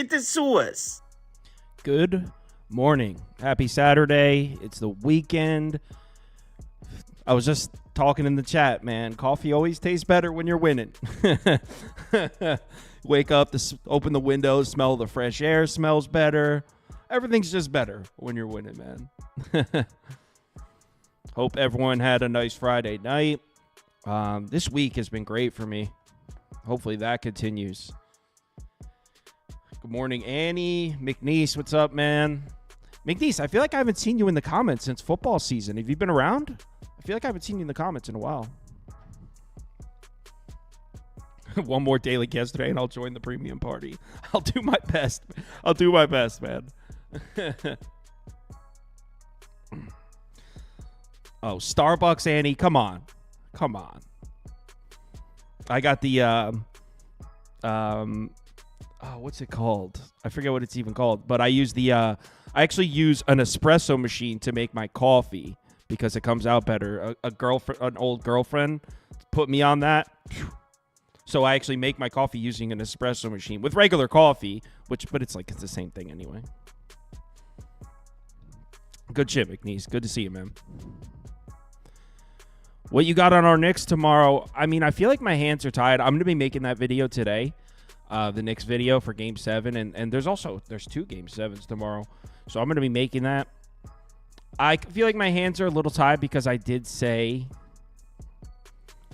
get to sue us. Good morning. Happy Saturday. It's the weekend. I was just talking in the chat, man. Coffee always tastes better when you're winning. Wake up, open the windows, smell the fresh air, smells better. Everything's just better when you're winning, man. Hope everyone had a nice Friday night. This week has been great for me. Hopefully that continues. Good morning, Annie. McNeese, what's up, man? McNeese, I feel like I haven't seen you in the comments since football season. Have you been around? I feel like I haven't seen you in the comments in a while. One more daily guest today, and I'll join the premium party. I'll do my best. I'll do my best, man. Oh, Starbucks, Annie. Come on. Come on. I got the, what's it called? I forget what it's even called, but I use I actually use an espresso machine to make my coffee because it comes out better. An old girlfriend put me on that. So I actually make my coffee using an espresso machine with regular coffee, but it's the same thing anyway. Good shit, McNeese. Good to see you, man. What you got on our Knicks tomorrow? I mean, I feel like my hands are tied. I'm going to be making that video today, the Knicks video for Game 7. And there's 2 Game 7s tomorrow. So I'm going to be making that. I feel like my hands are a little tied because I did say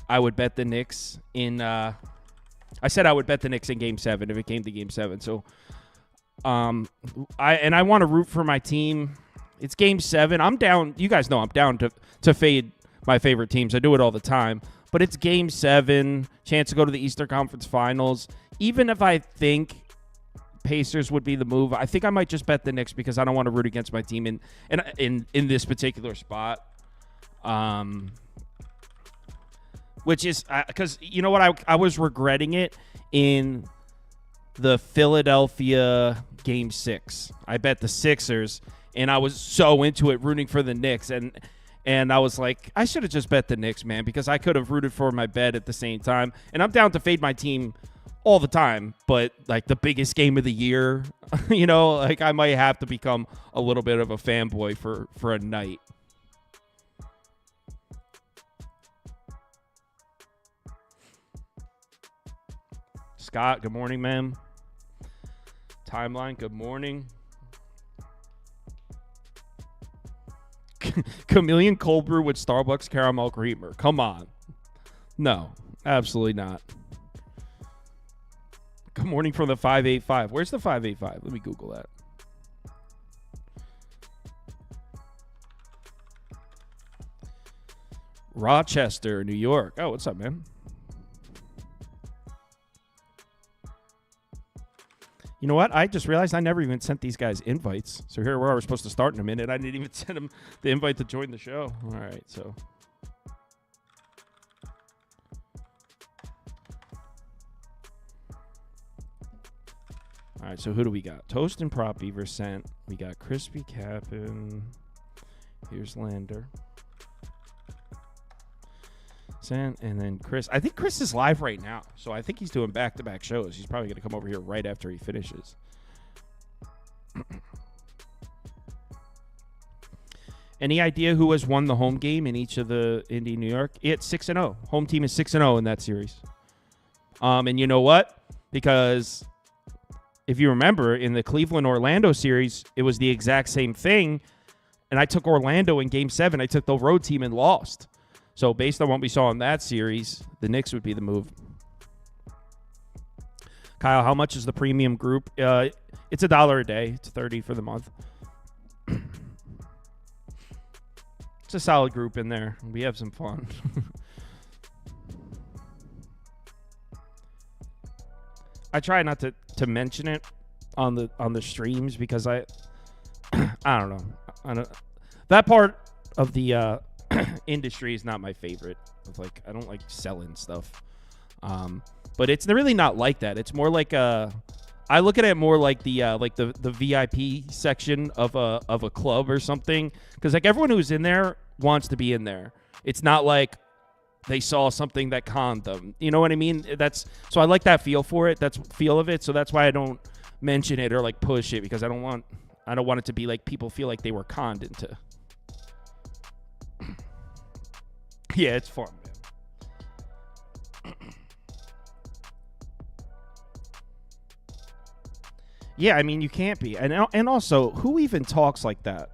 I would bet the Knicks in I said I would bet the Knicks in Game 7 if it came to Game 7. So I want to root for my team. It's Game 7. I'm down. You guys know I'm down to fade my favorite teams. I do it all the time. But it's Game 7, chance to go to the Eastern Conference Finals. Even if I think Pacers would be the move, I think I might just bet the Knicks because I don't want to root against my team in this particular spot. Which is because you know what, I was regretting it in the Philadelphia Game 6. I bet the Sixers, and I was so into it rooting for the Knicks, and I was like, I should have just bet the Knicks, man, because I could have rooted for my bet at the same time. And I'm down to fade my team all the time, but like the biggest game of the year, I might have to become a little bit of a fanboy for a night. Scott, good morning, man. Timeline, good morning. Chameleon cold brew with Starbucks caramel creamer. Come on. No, absolutely not. Good morning from the 585. Where's the 585? Let me Google that. Rochester, New York. Oh, what's up, man? You know what? I just realized I never even sent these guys invites. So here we are. We're supposed to start in a minute. I didn't even send them the invite to join the show. All right, so. All right, so who do we got? Toast and Prop Beaver sent. We got ChrisBeCappinn. Here's Lander. Sent, and then Chris. I think Chris is live right now, so I think he's doing back-to-back shows. He's probably going to come over here right after he finishes. Any idea who has won the home game in each of the Indy, New York? It's 6-0. Home team is 6-0 in that series. And you know what? Because if you remember, in the Cleveland-Orlando series, it was the exact same thing, and I took Orlando in Game 7. I took the road team and lost. So based on what we saw in that series, the Knicks would be the move. Kyle, how much is the premium group? It's $1 a day. It's $30 for the month. It's a solid group in there. We have some fun. I try not to mention it on the streams because I don't know. That part of the industry is not my favorite. I don't like selling stuff. But it's really not like that. It's more like I look at it more like the VIP section of a club or something, because everyone who's in there wants to be in there. It's not like they saw something that conned them. You know what I mean? So I like that feel for it. That's feel of it. So that's why I don't mention it or like push it because I don't want it to be like people feel like they were conned into. Yeah, it's fun, man. Yeah, I mean, you can't be. And also, who even talks like that?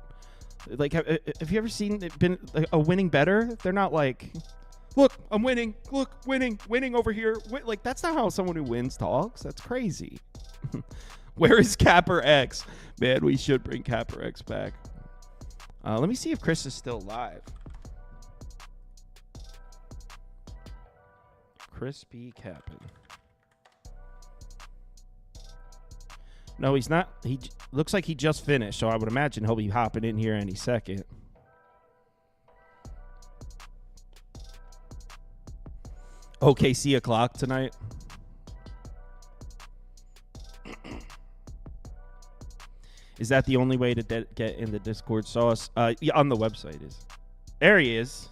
Like, have you ever seen it been a winning better? They're not like, look, I'm winning. Look, winning over here. Like, that's not how someone who wins talks. That's crazy. Where is Capper X? Man, we should bring Capper X back. Let me see if Chris is still live. ChrisBeCappinn. No, he's not. He looks like he just finished, so I would imagine he'll be hopping in here any second. OKC o'clock tonight. Is that the only way to get in the Discord sauce? Yeah, on the website is. There he is.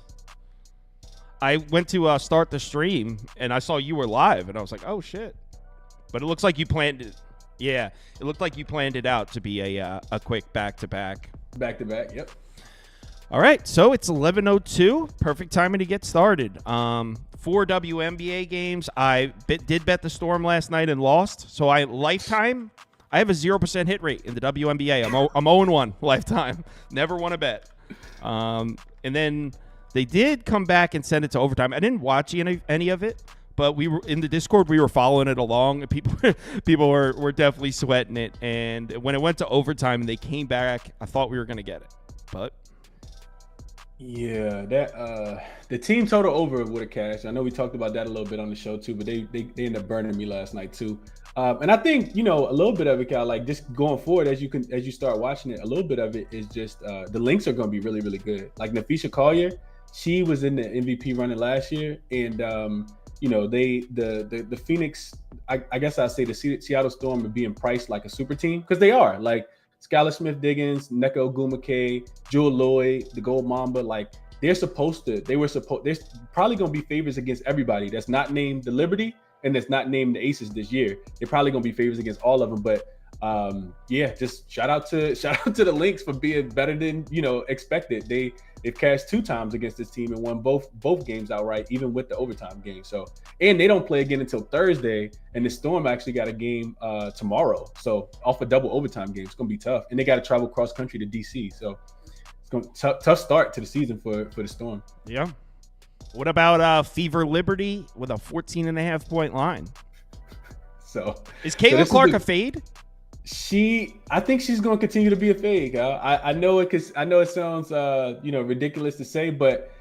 I went to start the stream, and I saw you were live, and I was like, oh, shit. But it looks like you planned it. Yeah, it looked like you planned it out to be a quick back-to-back. Back-to-back, yep. All right, so it's 11:02. Perfect timing to get started. 4 WNBA games. I did bet the Storm last night and lost. So I have a 0% hit rate in the WNBA. I'm 0-1 lifetime. Never won a bet. And then they did come back and send it to overtime. I didn't watch any of it. But we were in the Discord. We were following it along. And people were definitely sweating it. And when it went to overtime and they came back, I thought we were going to get it. But yeah, that the team total over would have cashed. I know we talked about that a little bit on the show too. But they ended up burning me last night too. And I think a little bit of it, Cal, like just going forward as you start watching it, a little bit of it is just the links are going to be really really good. Like Nafisha Collier, she was in the MVP running last year, and the Phoenix, I guess I'd say the Seattle Storm are being priced like a super team because they are. Like Skylar Smith-Diggins, Nneka Ogwumike, Jewel Lloyd, the Gold Mamba, like they're probably going to be favorites against everybody that's not named the Liberty and that's not named the Aces this year. They're probably going to be favorites against all of them. But just shout out to the Lynx for being better than expected. They've cashed 2 times against this team and won both games outright, even with the overtime game. So, and they don't play again until Thursday, and the Storm actually got a game tomorrow. So, off a double overtime game, it's gonna be tough. And they got to travel cross country to DC. So, it's going to tough start to the season for the Storm. Yeah. What about Fever Liberty with a 14.5 point line? So, is Caitlin Clark a fade? I think she's going to continue to be a fade. I know it because I know it sounds ridiculous to say, but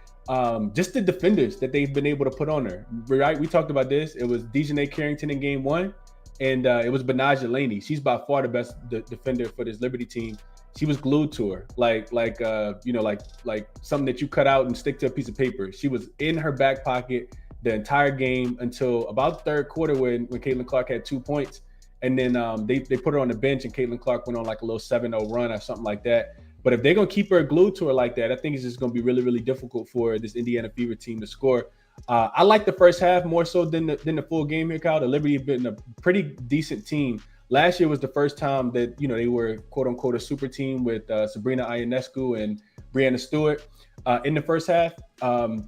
just the defenders that they've been able to put on her. Right, we talked about this. It was Dejanay Carrington in Game 1, and it was Benaja Laney. She's by far the best defender for this Liberty team. She was glued to her, like something that you cut out and stick to a piece of paper. She was in her back pocket the entire game until about the third quarter when Caitlin Clark had 2 points. And then they put her on the bench, and Caitlin Clark went on like a little 7-0 run or something like that. But if they're going to keep her glued to her like that, I think it's just going to be really, really difficult for this Indiana Fever team to score. I like the first half more so than the full game here, Kyle. The Liberty have been a pretty decent team. Last year was the first time that, they were, quote-unquote, a super team with Sabrina Ionescu and Brianna Stewart. In the first half,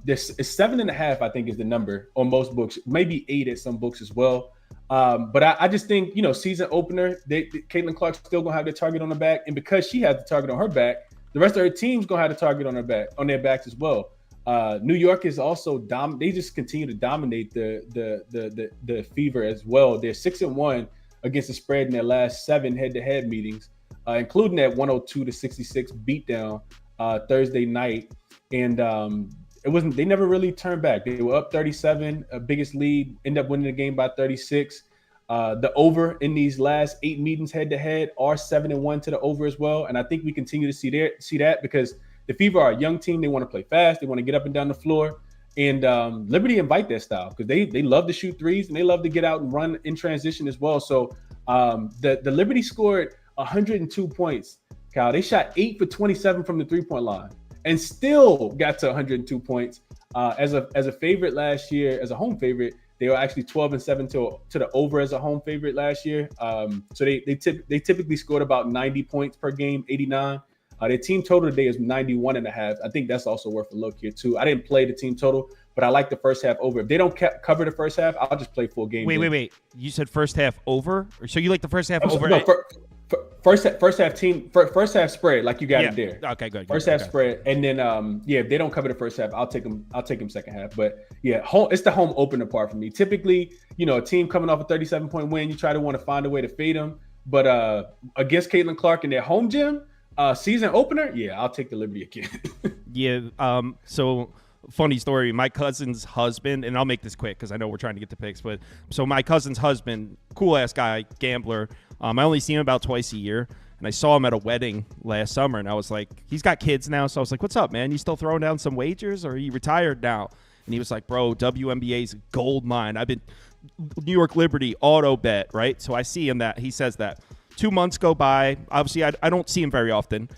this is 7.5, I think, is the number on most books. Maybe 8 at some books as well. But I just think, season opener, Caitlin Clark's still going to have the target on her back. And because she has the target on her back, the rest of her team's going to have the target on their backs as well. New York is also they just continue to dominate the Fever as well. They're 6-1 against the spread in their last 7 head-to-head meetings, including that 102-66 beatdown Thursday night. And they never really turned back. They were up 37, biggest lead, end up winning the game by 36. The over in these last 8 meetings head-to-head are 7-1 to the over as well. And I think we continue to see that because the Fever are a young team. They want to play fast. They want to get up and down the floor. And Liberty invite that style because they love to shoot threes and they love to get out and run in transition as well. So the Liberty scored 102 points, Kyle. They shot 8 for 27 from the three-point line and still got to 102 points. As a favorite last year, as a home favorite, They were actually 12-7 to the over as a home favorite last year. So they typically scored about 90 points per game, 89. Their team total today is 91.5. I think that's also worth a look here too. I didn't play the team total, but I like the first half over. If they don't cover the first half, I'll just play full game. Wait. You said first half over? So you like the first half over? No, first half spread, like you got it there. Okay, good. First half spread, and then if they don't cover the first half, I'll take them second half. But yeah, it's the home opener part for me. Typically, a team coming off a 37-point win, you try to want to find a way to fade them. But against Caitlin Clark in their home gym, season opener, yeah, I'll take the liberty again. Yeah. So funny story. My cousin's husband, and I'll make this quick because I know we're trying to get the picks, but so my cousin's husband, cool ass guy, gambler. I only see him about twice a year, and I saw him at a wedding last summer, and I was like, he's got kids now, so I was like, what's up, man? You still throwing down some wagers, or are you retired now? And he was like, bro, WNBA's a gold mine. I've been New York Liberty auto bet, right? So I see him he says that. 2 months go by. Obviously, I don't see him very often.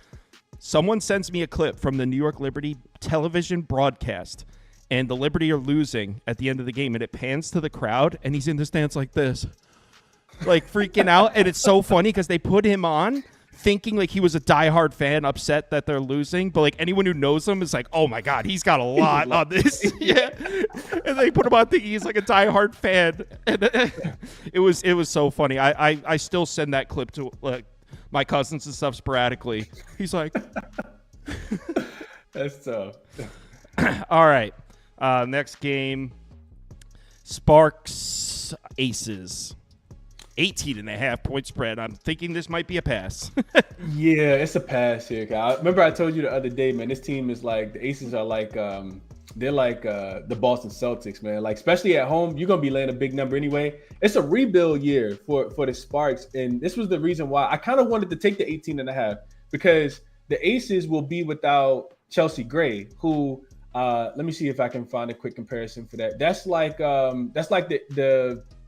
Someone sends me a clip from the New York Liberty television broadcast, and the Liberty are losing at the end of the game, and it pans to the crowd, and he's in the stands like this, like freaking out. And it's so funny because they put him on thinking like he was a diehard fan, upset that they're losing, but like anyone who knows him is like, oh my god, he's got a lot on this. Yeah. And they put him on thinking he's like a diehard fan, and it was so funny. I still send that clip to my cousins and stuff sporadically. He's like, that's tough. All right, next game, Sparks Aces. 18.5 point spread. I'm thinking this might be a pass. Yeah, it's a pass here. I remember I told you the other day, man, this team is like, the Aces are like, they're like the Boston Celtics, man. Like, especially at home, you're going to be laying a big number anyway. It's a rebuild year for the Sparks. And this was the reason why I kind of wanted to take the 18.5, because the Aces will be without Chelsea Gray, who, let me see if I can find a quick comparison for that. That's like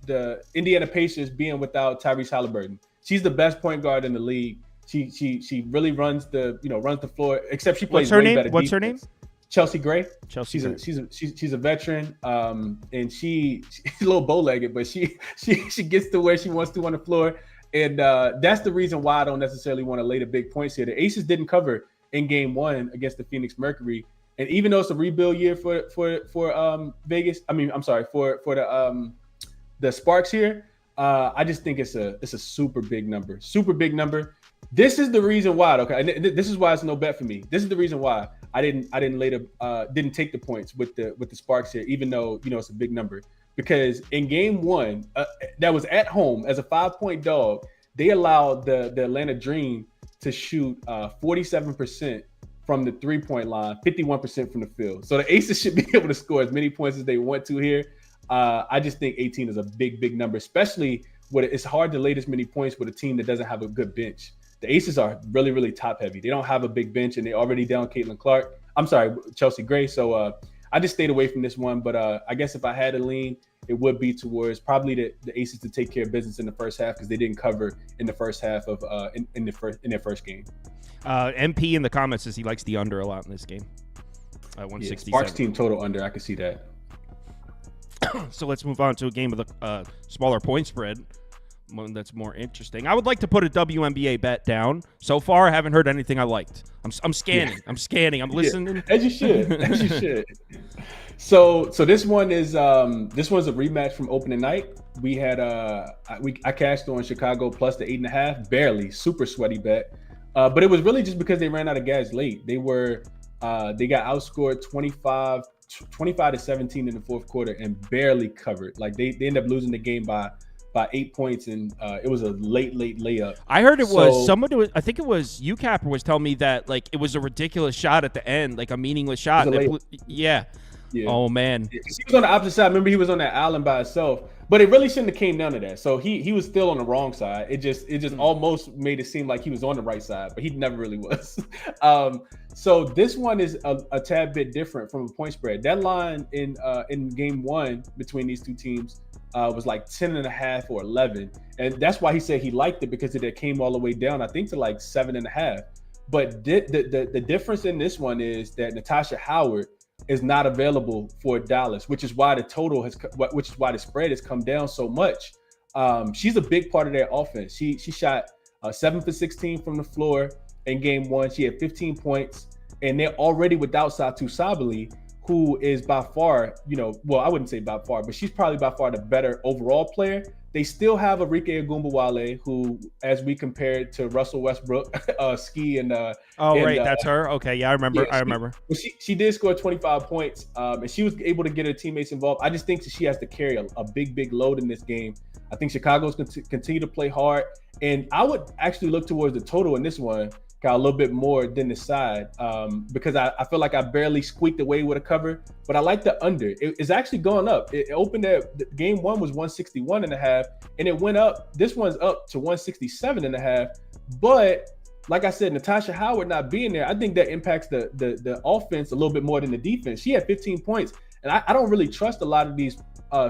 the Indiana Pacers being without Tyrese Halliburton. She's the best point guard in the league. She really runs the floor. Except she plays way better defense. What's her name? Chelsea Gray. She's a veteran. And she's a little bow-legged, but she gets to where she wants to on the floor. And that's the reason why I don't necessarily want to lay the big points here. The Aces didn't cover in Game 1 against the Phoenix Mercury. And even though it's a rebuild year for Vegas, for the Sparks here, I just think it's a super big number. This is the reason why. Okay, and this is why it's no bet for me. This is the reason why I didn't didn't take the points with the Sparks here, even though it's a big number. Because in Game 1, that was at home as a 5-point dog, they allowed the Atlanta Dream to shoot 47% from the 3-point line, 51% from the field. So the Aces should be able to score as many points as they want to here. I just think 18 is a big number, especially when it's hard to lay this many points with a team that doesn't have a good bench. The Aces are really, really top heavy. They don't have a big bench, and they're already down Chelsea Gray. So I just stayed away from this one. But I guess if I had to lean, it would be towards probably the Aces to take care of business in the first half, because they didn't cover in the first half of in their first game. MP in the comments says he likes the under a lot in this game. 167. Sparks team total under. I can see that. So let's move on to a game with a smaller point spread, one that's more interesting. I would like to put a WNBA bet down. So far, I haven't heard anything I liked. I'm scanning. Yeah. I'm scanning. I'm listening. Yeah. As you should. So this one is this one's a rematch from opening night. We had I cashed on Chicago plus the 8.5, barely, super sweaty bet. But it was really just because they ran out of gas late. They got outscored 25-17 in the fourth quarter and barely covered. Like they ended up losing the game by 8 points, and it was a late layup. I heard was I think it was UCapper was telling me that like it was a ridiculous shot at the end, like a meaningless shot. Yeah. Oh man. He was on the opposite side. Remember, he was on that island by himself. But it really shouldn't have came down to that. So he was still on the wrong side. It just almost made it seem like he was on the right side, but he never really was. So this one is a tad bit different from a point spread. That line in Game 1 between these two teams was like 10.5 or 11, and that's why he said he liked it, because it came all the way down, I think, to like 7.5. But the difference in this one is that Natasha Howard is not available for Dallas, which is why the spread has come down so much. She's a big part of their offense. She shot 7 for 16 from the floor in game 1. She had 15 points, and they're already without Satu Sabali, who is by far, I wouldn't say by far, but she's probably by far the better overall player. They still have Arike Agumbawale, who, as we compared to Russell Westbrook, ski and that's her. Okay, yeah, I remember. She did score 25 points, and she was able to get her teammates involved. I just think that she has to carry a big load in this game. I think Chicago's going to continue to play hard, and I would actually look towards the total in this one, got a little bit more than the side, because I feel like I barely squeaked away with a cover, but I like the under. It's actually going up. It opened at game 1 was 161.5, and it went up. This one's up to 167.5. But like I said, Natasha Howard not being there, I think that impacts the offense a little bit more than the defense. She had 15 points, and I don't really trust a lot of these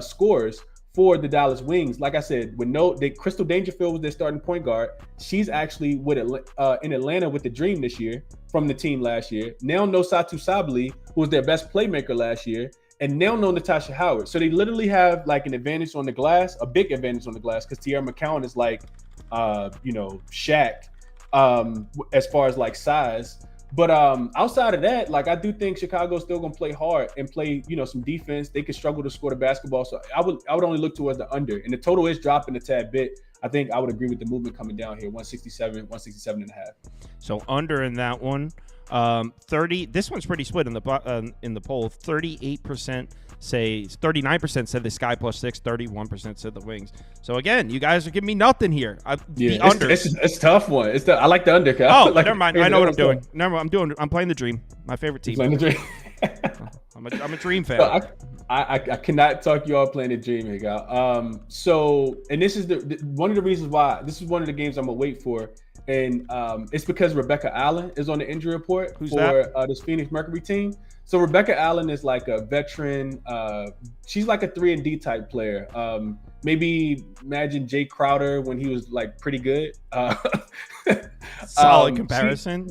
scores for the Dallas Wings. Like I said, Crystal Dangerfield was their starting point guard. She's actually in Atlanta with the Dream this year from the team last year. Now no Satu Sabali, who was their best playmaker last year, and now no Natasha Howard. So they literally have like an advantage on the glass, a big advantage on the glass, because Tierra McCowan is like, Shaq, as far as like size. But outside of that, like I do think Chicago's still gonna play hard and play, some defense. They could struggle to score the basketball. So I would only look towards the under. And the total is dropping a tad bit. I think I would agree with the movement coming down here, 167.5. So under in that one. 30. This one's pretty split in the poll. 38% say, 39% said the Sky +6. 31% said the Wings. So again, you guys are giving me nothing here. The under. It's a tough one. I like the under. Oh, never mind. I know what I'm doing. I'm playing the Dream. My favorite team. Playing the Dream. I'm a Dream fan. So I cannot talk you all playing the Dream here, guy. So, and this is one of the reasons why this is one of the games I'm gonna wait for. And it's because Rebecca Allen is on the injury report for this Phoenix Mercury team. So Rebecca Allen is like a veteran. She's like a 3-and-D type player. Maybe imagine Jay Crowder when he was like pretty good. Solid comparison.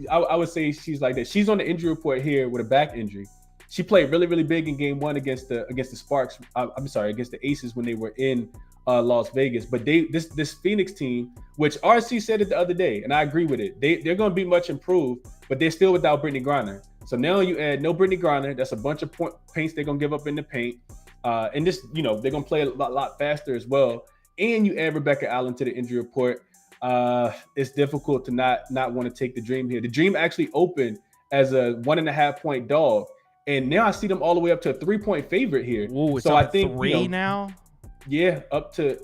I would say she's like that. She's on the injury report here with a back injury. She played really, really big in game 1 against the Sparks. Against the Aces when they were in Las Vegas. But this Phoenix team, which RC said it the other day, and I agree with it, they're going to be much improved, but they're still without Brittany Griner. So now you add no Brittany Griner. That's a bunch of paints they're going to give up in the paint. And this, they're going to play a lot faster as well. And you add Rebecca Allen to the injury report. It's difficult to not want to take the Dream here. The Dream actually opened as a 1.5-point dog. And now I see them all the way up to a 3-point favorite here. Ooh, it's so I think 3 now. Yeah, up to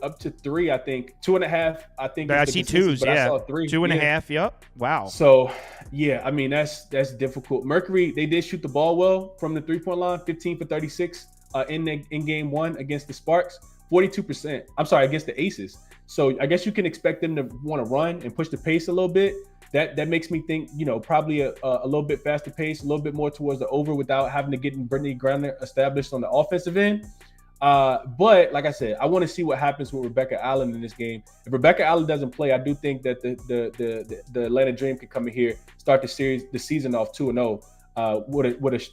3. I think 2.5. I think I see 2s. Yeah, I saw 3. 2.5. Yep. Wow. So yeah, I mean that's difficult. Mercury, they did shoot the ball well from the 3-point line, 15 for 36 in game 1 against the Sparks, 42%. I'm sorry, against the Aces. So I guess you can expect them to want to run and push the pace a little bit. That makes me think, probably a little bit faster pace, a little bit more towards the over without having to get Brittany Griner established on the offensive end. But like I said, I want to see what happens with Rebecca Allen in this game. If Rebecca Allen doesn't play, I do think that the Atlanta Dream can come in here, start the season off 2-0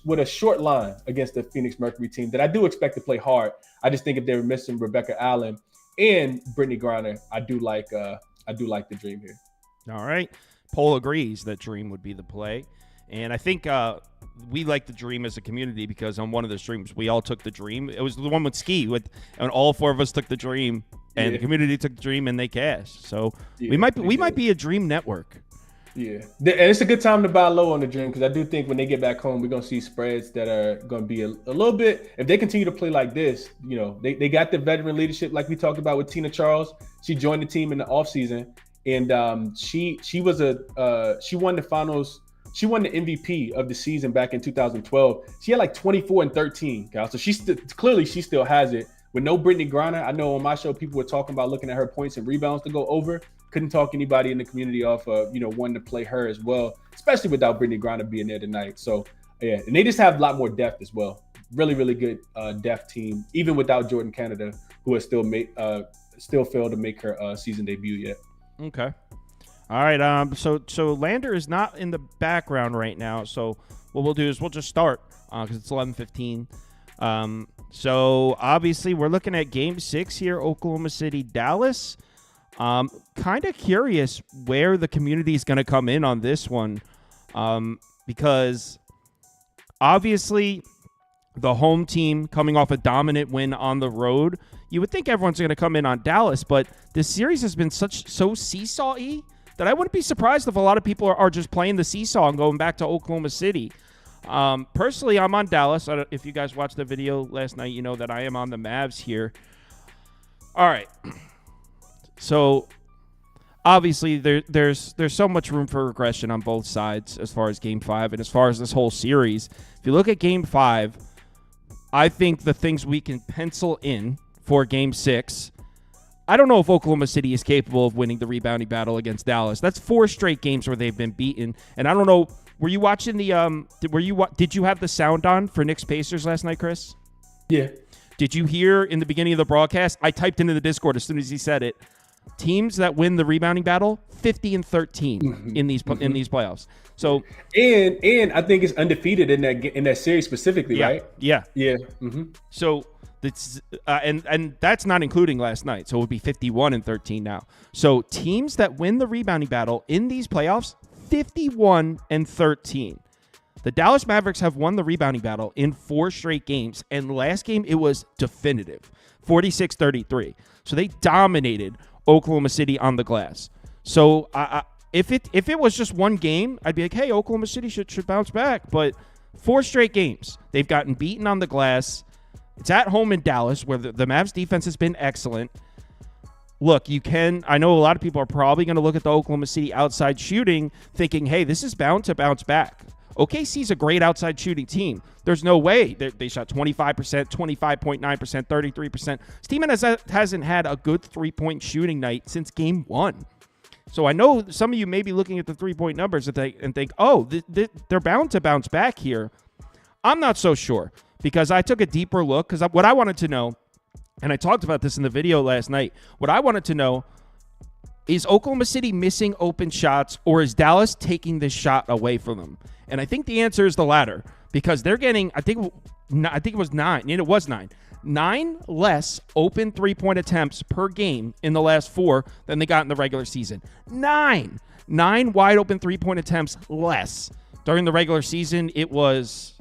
with a short line against the Phoenix Mercury team that I do expect to play hard. I just think if they were missing Rebecca Allen and Brittany Griner, I do like the Dream here. All right. Poll agrees that Dream would be the play. And I think we like the Dream as a community because on one of the streams, we all took the Dream. It was the one with Ski, and all 4 of us took the Dream, and the community took the Dream, and they cashed. So we might be a Dream network. Yeah, and it's a good time to buy low on the Dream because I do think when they get back home, we're going to see spreads that are going to be a little bit, if they continue to play like this, they got the veteran leadership like we talked about with Tina Charles. She joined the team in the offseason, and she won the finals. She won the MVP of the season back in 2012. She had like 24 and 13, Kyle. So she still has it. With no Brittany Griner, I know on my show people were talking about looking at her points and rebounds to go over. Couldn't talk anybody in the community off of wanting to play her as well, especially without Brittany Griner being there tonight. So yeah, and they just have a lot more depth as well. Really, really good depth team, even without Jordan Canada, who has still failed to make her season debut yet. Okay. All right. So Lander is not in the background right now. So what we'll do is we'll just start because it's 11:15. So obviously we're looking at Game 6 here, Oklahoma City, Dallas. Kind of curious where the community is going to come in on this one, because obviously the home team coming off a dominant win on the road, you would think everyone's going to come in on Dallas, but this series has been so seesaw-y that I wouldn't be surprised if a lot of people are just playing the seesaw and going back to Oklahoma City. Personally, I'm on Dallas. If you guys watched the video last night, you know that I am on the Mavs here. All right. So obviously there's so much room for regression on both sides as far as Game 5 and as far as this whole series. If you look at Game 5, I think the things we can pencil in for Game 6, I don't know if Oklahoma City is capable of winning the rebounding battle against Dallas. That's 4 straight games where they've been beaten. And I don't know, were you watching the did you have the sound on for Knicks Pacers last night, Chris? Yeah. Did you hear in the beginning of the broadcast? I typed into the Discord as soon as he said it. Teams that win the rebounding battle, 50-13 in these playoffs. So and I think it's undefeated in that series specifically, yeah, right? Yeah. Mm-hmm. So that's and that's not including last night. So it would be 51-13 now. So teams that win the rebounding battle in these playoffs, 51-13. The Dallas Mavericks have won the rebounding battle in 4 straight games, and last game it was definitive, 46-33. So they dominated Oklahoma City on the glass. So if it was just one game, I'd be like, hey, Oklahoma City should bounce back. But 4 straight games, they've gotten beaten on the glass. It's at home in Dallas, where the Mavs defense has been excellent. Look, I know a lot of people are probably going to look at the Oklahoma City outside shooting thinking, hey, this is bound to bounce back. OKC's a great outside shooting team. There's no way. They shot 25%, 25.9%, 33%. This team hasn't had a good three-point shooting night since Game 1. So I know some of you may be looking at the three-point numbers and think, oh, they're bound to bounce back here. I'm not so sure, because I took a deeper look, because what I wanted to know, and I talked about this in the video last night, what I wanted to know is Oklahoma City missing open shots, or is Dallas taking this shot away from them? And I think the answer is the latter, because they're getting, I think it was 9, and it was 9. 9 less open three-point attempts per game in the last 4 than they got in the regular season. 9 wide open three-point attempts less. During the regular season, it was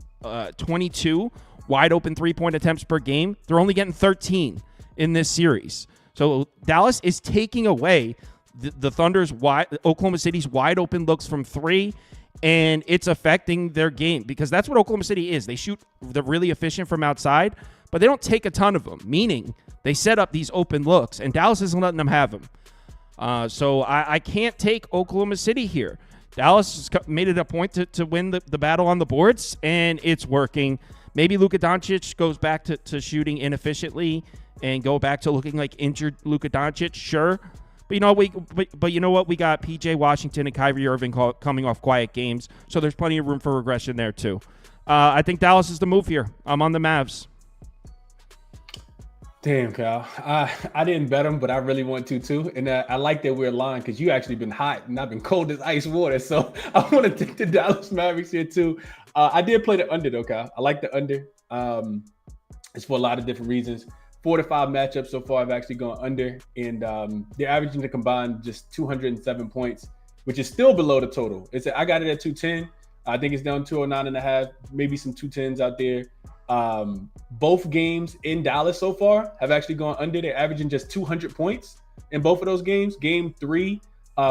22 wide open three-point attempts per game. They're only getting 13 in this series. So Dallas is taking away the Thunder's Oklahoma City's wide open looks from 3, and it's affecting their game, because that's what Oklahoma City is. They're really efficient from outside, but they don't take a ton of them, meaning they set up these open looks, and Dallas isn't letting them have them. So I can't take Oklahoma City here. Dallas has made it a point to win the battle on the boards, and it's working. Maybe Luka Doncic goes back to shooting inefficiently and go back to looking like injured Luka Doncic, sure. But you know what? We got PJ Washington and Kyrie Irving coming off quiet games, so there's plenty of room for regression there too. I think Dallas is the move here. I'm on the Mavs. Damn, Kyle. I didn't bet them, but I really want to too. And I like that we're aligned, because you actually been hot and I've been cold as ice water. So I want to take the Dallas Mavericks here too. I did play the under though, Kyle. I like the under. It's for a lot of different reasons. 4 to 5 matchups so far, I've actually gone under, and they're averaging to combine just 207 points, which is still below the total. I got it at 210. I think it's down 209.5, maybe some 210s out there. Both games in Dallas so far have actually gone under. They're averaging just 200 points in both of those games. Game 3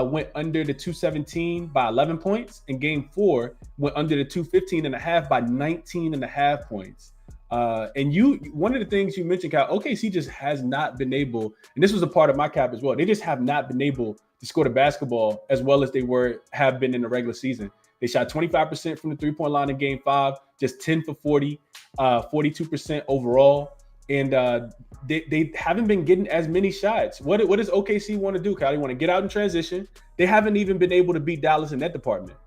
went under the 217 by 11 points, and Game 4 went under the 215.5 by 19.5 points. And one of the things you mentioned, Kyle, OKC just has not been able, and this was a part of my cap as well, they just have not been able to score the basketball as well as they have been in the regular season. They shot 25% from the three-point line in Game 5, just 10 for 40, 42% overall. And they haven't been getting as many shots. What does OKC want to do, Kyle? They want to get out in transition. They haven't even been able to beat Dallas in that department.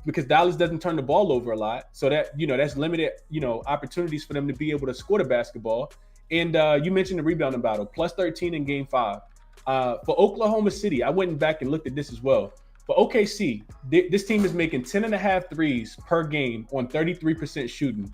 Because Dallas doesn't turn the ball over a lot. So that's limited, opportunities for them to be able to score the basketball. And you mentioned the rebounding battle, plus 13 in Game 5. For Oklahoma City, I went back and looked at this as well. For OKC, this team is making 10.5 threes per game on 33% shooting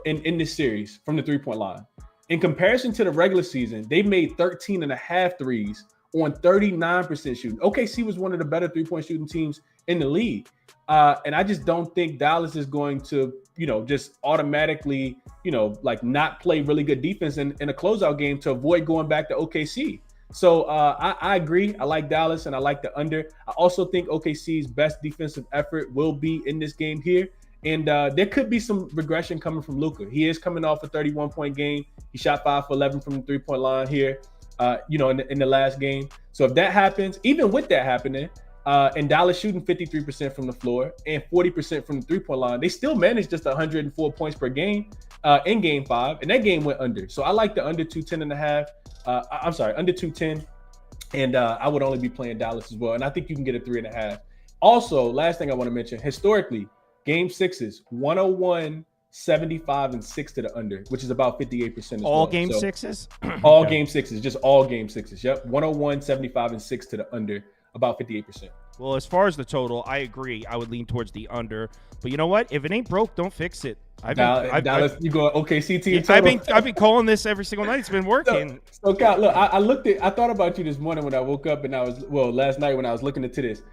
in this series from the three-point line. In comparison to the regular season, they've made 13.5 threes on 39% shooting. OKC was one of the better three-point shooting teams in the league. And I just don't think Dallas is going to, just automatically, like not play really good defense in a closeout game to avoid going back to OKC. So I agree. I like Dallas and I like the under. I also think OKC's best defensive effort will be in this game here. And there could be some regression coming from Luka. He is coming off a 31-point game. He shot 5 for 11 from the three-point line here, in the last game. So if that happens, even with that happening, and Dallas shooting 53% from the floor and 40% from the three-point line, they still managed just 104 points per game in Game 5, and that game went under. So I like the under 210.5. Under 210, and I would only be playing Dallas as well. And I think you can get a 3.5. Also, last thing I want to mention, historically, Game 6s, 101, 75, and 6 to the under, which is about 58%. All Game 6s? All Game 6s, just all Game 6s. Yep, 101, 75, and 6 to the under, about 58%. Well, as far as the total, I agree. I would lean towards the under. But you know what? If it ain't broke, don't fix it. Dallas, you go OKC team total. I've been calling this every single night. It's been working. So Cal, look, I thought about you this morning when I woke up, and last night when I was looking into this.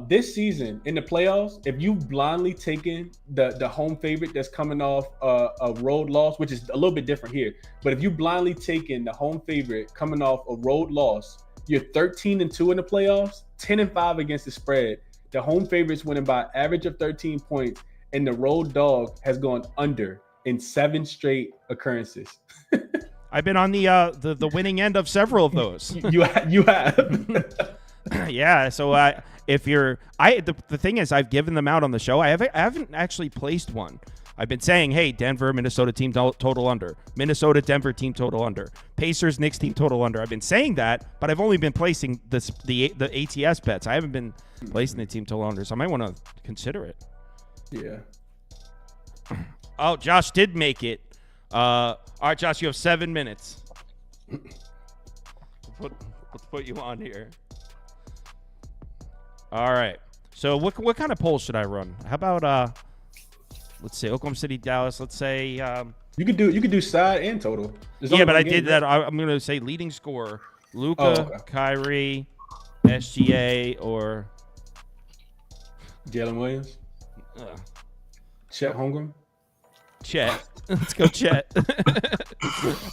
This season in the playoffs, if you blindly taken the home favorite that's coming off a road loss, which is a little bit different here, but if you blindly taken the home favorite coming off a road loss, you're 13-2 in the playoffs, 10-5 against the spread. The home favorite's winning by average of 13 points, and the road dog has gone under in 7 straight occurrences. I've been on the winning end of several of those. You have. Yeah. So the thing is, I've given them out on the show. I haven't actually placed one. I've been saying, hey, Denver, Minnesota team total under. Minnesota, Denver team total under. Pacers, Knicks team total under. I've been saying that, but I've only been placing the ATS bets. I haven't been placing the team total under, so I might want to consider it. Yeah. Oh, Josh did make it. All right, Josh, you have 7 minutes. Let's put you on here. All right. So what kind of poll should I run? How about let's say Oklahoma City, Dallas. Let's say you could do side and total. Yeah, but I did that. I'm going to say leading scorer: Luka, Kyrie, SGA, or Jalen Williams, Chet Holmgren. Chet. Let's go, Chet.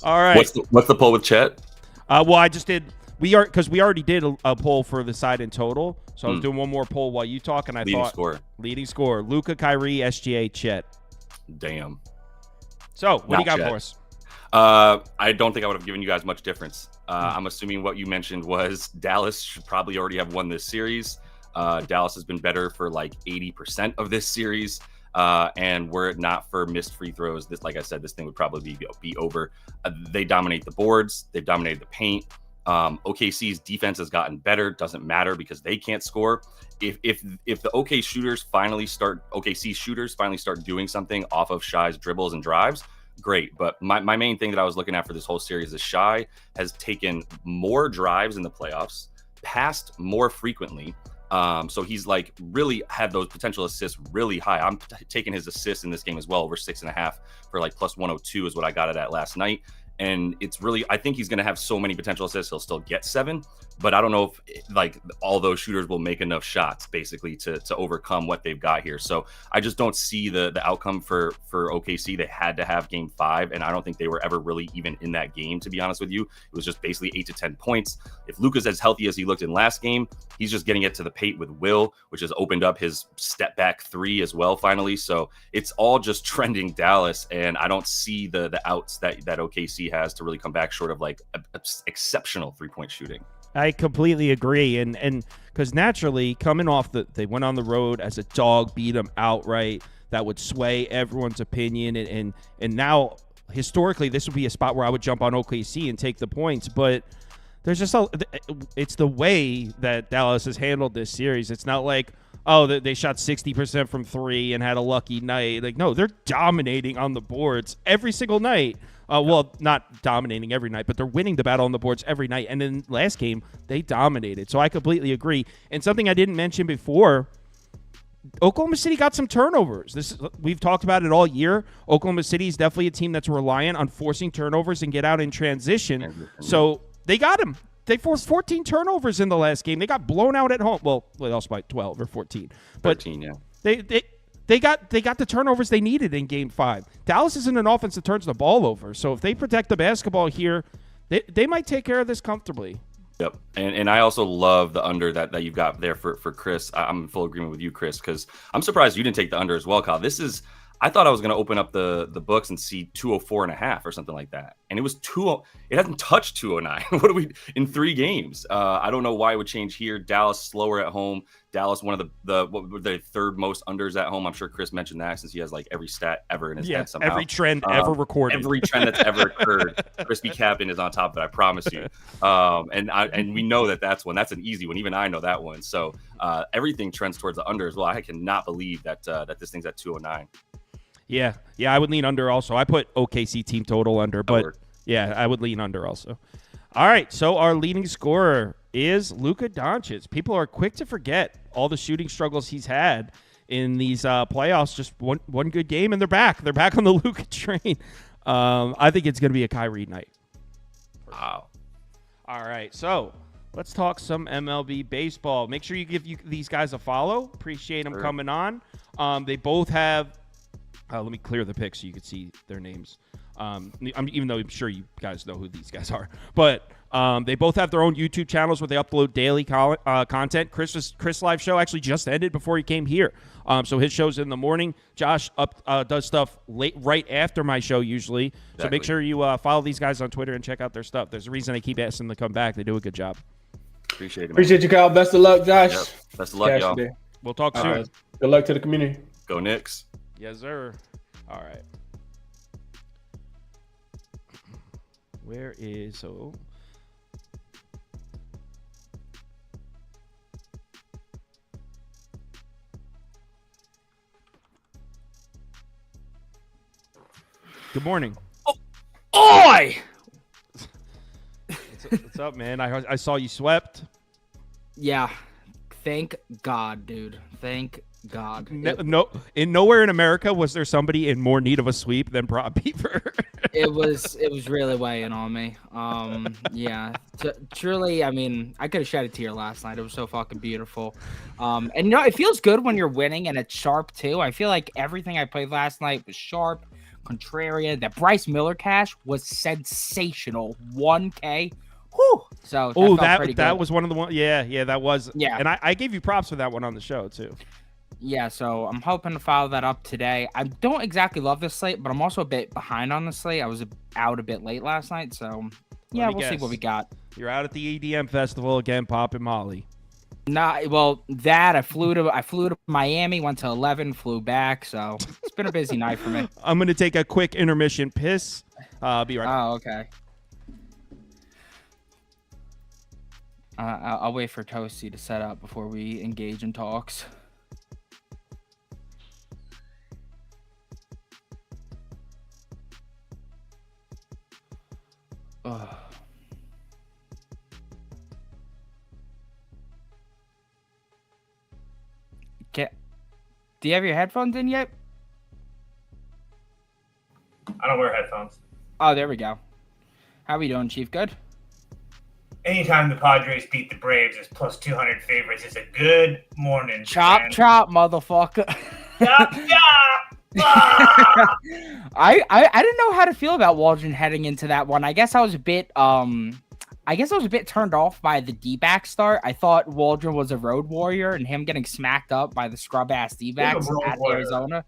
All right. What's the poll with Chet? Well, I just did. We already did a poll for the side and total. So I was doing one more poll while you talk, and I thought leading scorer: Luka, Kyrie, SGA, Chet. Damn. So what do you got for us? I don't think I would have given you guys much difference. I'm assuming what you mentioned was Dallas should probably already have won this series. Dallas has been better for like 80% of this series. And were it not for missed free throws, like I said, this thing would probably be over. They dominate the boards. They've dominated the paint. OKC's defense has gotten better. Doesn't matter because they can't score. If the OKC shooters finally start doing something off of Shai's dribbles and drives, great. But my main thing that I was looking at for this whole series is Shai has taken more drives in the playoffs, passed more frequently. So he's like really had those potential assists really high. I'm taking his assists in this game as well, over 6.5 for like plus 102 is what I got it at last night. And it's really, I think he's going to have so many potential assists, he'll still get 7. But I don't know if like all those shooters will make enough shots basically to overcome what they've got here. So I just don't see the outcome for OKC. They had to have game 5, and I don't think they were ever really even in that game, to be honest with you. It was just basically 8 to 10 points. If Luka's as healthy as he looked in last game, he's just getting it to the paint with Will, which has opened up his step back 3 as well finally. So it's all just trending Dallas, and I don't see the outs that OKC has to really come back short of like exceptional 3-point shooting. I completely agree, and because naturally coming off they went on the road as a dog, beat them outright. That would sway everyone's opinion, and now historically this would be a spot where I would jump on OKC and take the points. But there's just it's the way that Dallas has handled this series. It's not like they shot 60% from 3 and had a lucky night. Like no, they're dominating on the boards every single night. Well, not dominating every night, but they're winning the battle on the boards every night. And in last game, they dominated. So I completely agree. And something I didn't mention before, Oklahoma City got some turnovers. We've talked about it all year. Oklahoma City is definitely a team that's reliant on forcing turnovers and get out in transition. So they got them. They forced 14 turnovers in the last game. They got blown out at home. Well, they lost by 12 or 14. But 13, yeah. They got the turnovers they needed in Game 5. Dallas isn't an offense that turns the ball over. So if they protect the basketball here, they might take care of this comfortably. Yep. And I also love the under that you've got there for Chris. I'm in full agreement with you, Chris, because I'm surprised you didn't take the under as well, Kyle. I thought I was going to open up the books and see 204.5 or something like that. And it was it hasn't touched 209. What are we in 3 games? I don't know why it would change here. Dallas slower at home. Dallas, one of the third most unders at home. I'm sure Chris mentioned that since he has like every stat ever in his head somehow. Every trend ever recorded. Every trend that's ever occurred. ChrisBeCappinn is on top of it, I promise you. And we know that's one. That's an easy one. Even I know that one. So everything trends towards the under as well. I cannot believe that this thing's at 209. Yeah, I would lean under also. I put OKC team total under, but yeah, I would lean under also. All right, so our leading scorer is Luka Doncic. People are quick to forget all the shooting struggles he's had in these playoffs. Just one good game, and they're back. They're back on the Luka train. I think it's going to be a Kyrie night. Wow. All right, so let's talk some MLB baseball. Make sure you give these guys a follow. Appreciate them coming on. They both have let me clear the pic so you can see their names. Even though I'm sure you guys know who these guys are. But they both have their own YouTube channels where they upload daily content. Chris' live show actually just ended before he came here. So his show's in the morning. Josh does stuff right after my show usually. Exactly. So make sure you follow these guys on Twitter and check out their stuff. There's a reason I keep asking them to come back. They do a good job. Appreciate it, man. Appreciate you, Kyle. Best of luck, Josh. Yep. Best of luck, y'all. We'll talk soon. Right. Good luck to the community. Go Knicks. Yes, sir. All right. Where is Good morning. Oi! What's up, man? I saw you swept. Yeah. Thank God, dude. Thank God. Nowhere in America was there somebody in more need of a sweep than Beaver. it was really weighing on me. Yeah. Truly, I mean, I could have shed a tear last night. It was so fucking beautiful. And it feels good when you're winning and it's sharp too. I feel like everything I played last night was sharp, contrarian. That Bryce Miller cash was sensational. 1K. Whew. So that was one of the ones. Yeah, that was. Yeah. And I gave you props for that one on the show too. Yeah, so I'm hoping to follow that up today. I don't exactly love this slate, but I'm also a bit behind on the slate. I was out a bit late last night, so yeah, we'll see what we got. You're out at the EDM festival again, popping Molly. Nah, well, I flew to Miami, went to 11, flew back, so it's been a busy night for me. I'm gonna take a quick intermission piss. I'll be right back. Oh, okay. I'll wait for Toasty to set up before we engage in talks. Do you have your headphones in yet? I don't wear headphones. Oh, there we go. How we doing, Chief? Good? Anytime the Padres beat the Braves as plus 200 favorites, it's a good morning. Chop, motherfucker. Chop, chop. Ah! I didn't know how to feel about Waldron heading into that one. I guess I was a bit turned off by the D-back start. I thought Waldron was a road warrior and him getting smacked up by the scrub ass D-backs at Arizona.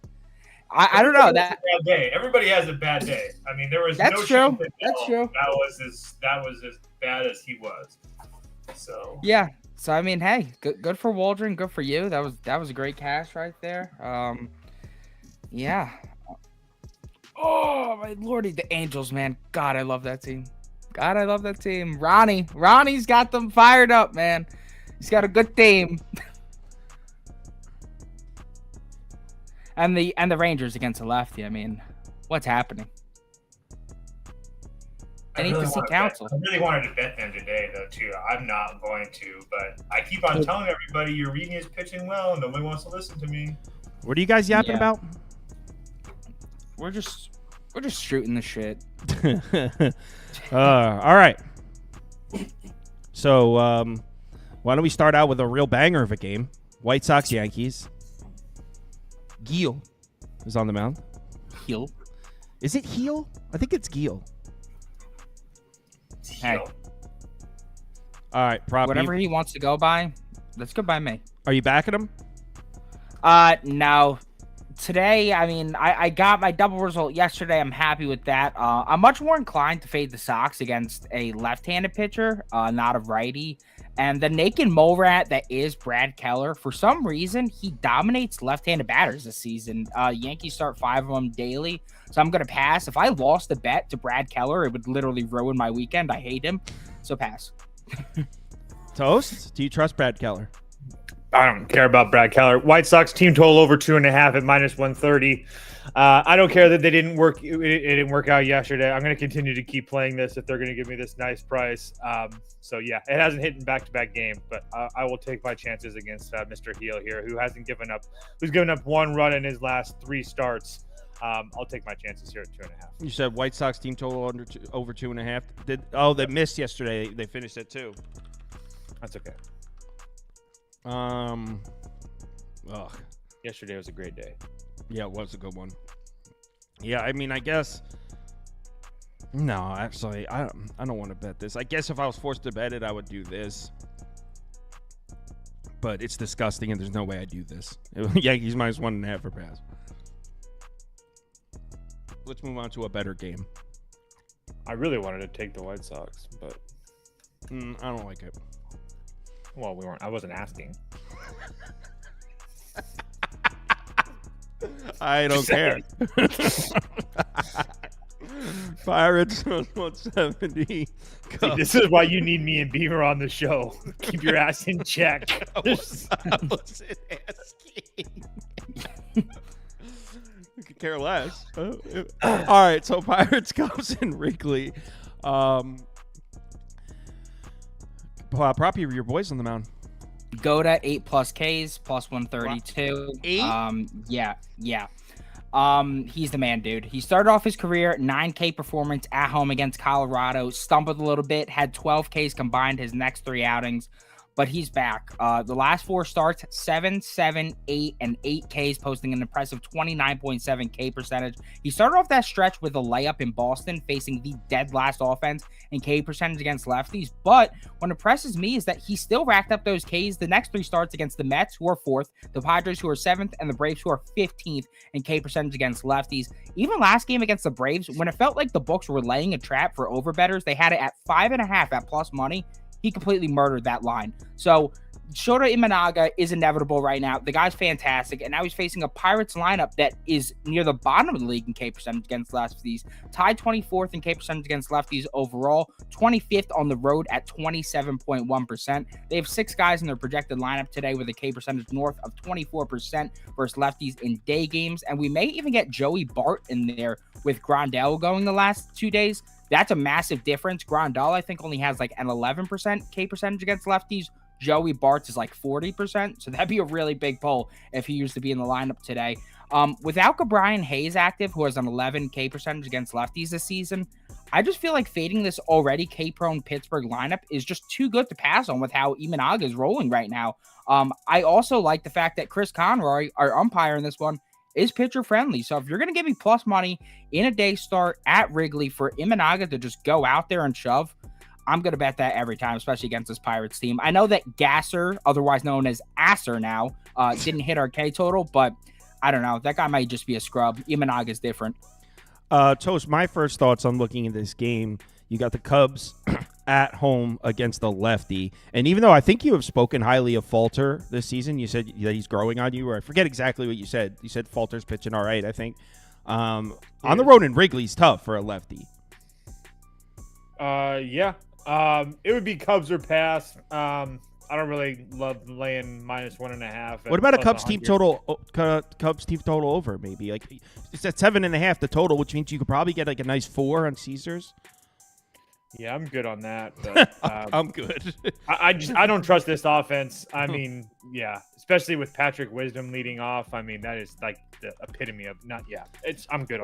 I don't know that. Bad day. Everybody has a bad day. I mean, there was That's true. That's true. That was as bad as he was. So yeah. So I mean, hey, good for Waldron. Good for you. That was a great cash right there. Yeah. Oh my lordy, the Angels, man. God, I love that team. Ronnie's got them fired up, man. He's got a good team. and the Rangers against the lefty. I mean, what's happening? I need to see counsel. I really wanted to bet them today, though, too. I'm not going to, but I keep on telling everybody Uribe is pitching well, and nobody wants to listen to me. What are you guys yapping about? We're just shooting the shit. All right. So, why don't we start out with a real banger of a game? White Sox Yankees. Gil is on the mound. Heel. Is it Heel? I think it's Gil. Hey. All right, prop. Whatever he wants to go by, let's go by me. Are you backing him? No. Today, I mean, I got my double result yesterday. I'm happy with that. I'm much more inclined to fade the Sox against a left-handed pitcher, not a righty. And the naked mole rat that is Brad Keller, for some reason, he dominates left-handed batters this season. Yankees start 5 of them daily, so I'm going to pass. If I lost the bet to Brad Keller, it would literally ruin my weekend. I hate him, so pass. Toast? Do you trust Brad Keller? I don't care about Brad Keller. White Sox team total over 2.5 at -130. I don't care that they didn't work. It didn't work out yesterday. I'm going to continue to keep playing this if they're going to give me this nice price. So yeah, it hasn't hit in back-to-back games, but I will take my chances against Mr. Heel here, who's given up 1 run in his last 3 starts. I'll take my chances here at 2.5. You said White Sox team total over 2.5. They missed yesterday. They finished at 2. That's okay. Yesterday was a great day. Yeah, it was a good one. Yeah, I mean, I guess. No, actually, I don't want to bet this. I guess if I was forced to bet it, I would do this. But it's disgusting, and there's no way I do this. Yankees -1.5 or pass. Let's move on to a better game. I really wanted to take the White Sox, but I don't like it. Well, I wasn't asking. I don't care. Pirates 170. This is why you need me and Beaver on the show. Keep your ass in check. I wasn't asking. You could care less. All right, so Pirates, Cubs, and Wrigley. Prop your boys on the mound. Goda 8+ Ks +132. 8? Yeah. He's the man, dude. He started off his career 9K performance at home against Colorado, stumbled a little bit, had 12 Ks combined his next 3 outings, but he's back. The last 4 starts, 7, 7, 8, and 8 Ks, posting an impressive 29.7 K percentage. He started off that stretch with a layup in Boston, facing the dead last offense and K percentage against lefties. But what impresses me is that he still racked up those Ks the next 3 starts against the Mets, who are 4th, the Padres, who are 7th, and the Braves, who are 15th in K percentage against lefties. Even last game against the Braves, when it felt like the books were laying a trap for overbetters, they had it at 5.5 at plus money. He completely murdered that line. So Shota Imanaga is inevitable right now. The guy's fantastic, and now he's facing a Pirates lineup that is near the bottom of the league in K percentage against lefties, tied 24th in K percentage against lefties overall, 25th on the road at 27.1%. They have 6 guys in their projected lineup today with a K percentage north of 24% versus lefties in day games, and we may even get Joey Bart in there with Grandal going the last 2 days. That's a massive difference. Grandal, I think, only has like an 11% K percentage against lefties. Joey Bart's is like 40%. So that'd be a really big pull if he used to be in the lineup today. Without Brian Hayes active, who has an 11 K percentage against lefties this season, I just feel like fading this already K-prone Pittsburgh lineup is just too good to pass on with how Imanaga is rolling right now. I also like the fact that Chris Conroy, our umpire in this one, is pitcher friendly. So if you're going to give me plus money in a day start at Wrigley for Imanaga to just go out there and shove, I'm going to bet that every time, especially against this Pirates team. I know that Gasser, otherwise known as Asser now, didn't hit our K total, but I don't know. That guy might just be a scrub. Imanaga is different. Toast, my first thoughts on looking at this game, you got the Cubs at home against the lefty. And even though I think you have spoken highly of Falter this season, you said that he's growing on you, or I forget exactly what you said. You said Falter's pitching all right, I think. On the road in Wrigley's tough for a lefty. Yeah. It would be Cubs or pass. I don't really love laying -1.5. What about a Cubs team total? Cubs team total over maybe. Like it's at 7.5 the total, which means you could probably get like a nice 4 on Caesars. Yeah, I'm good on that. But I'm good. I don't trust this offense. I mean, yeah, especially with Patrick Wisdom leading off. I mean, that is like the epitome of not. Yeah, I'm good.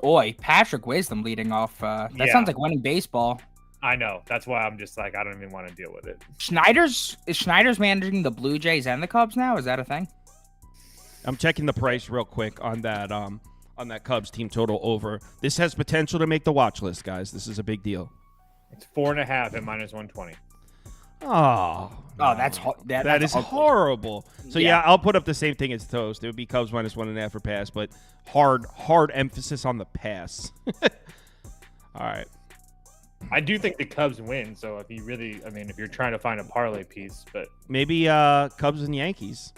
Boy, Patrick Wisdom leading off. That sounds like winning baseball. I know. That's why I'm just like I don't even want to deal with it. Is Schneider's managing the Blue Jays and the Cubs now? Is that a thing? I'm checking the price real quick on that Cubs team total over. This has potential to make the watch list, guys. This is a big deal. It's 4.5 at -120. Oh, that is ugly. Horrible. So yeah, I'll put up the same thing as Toast. It would be Cubs -1.5 for pass, but hard emphasis on the pass. All right. I do think the Cubs win. So if you're trying to find a parlay piece, but maybe Cubs and Yankees.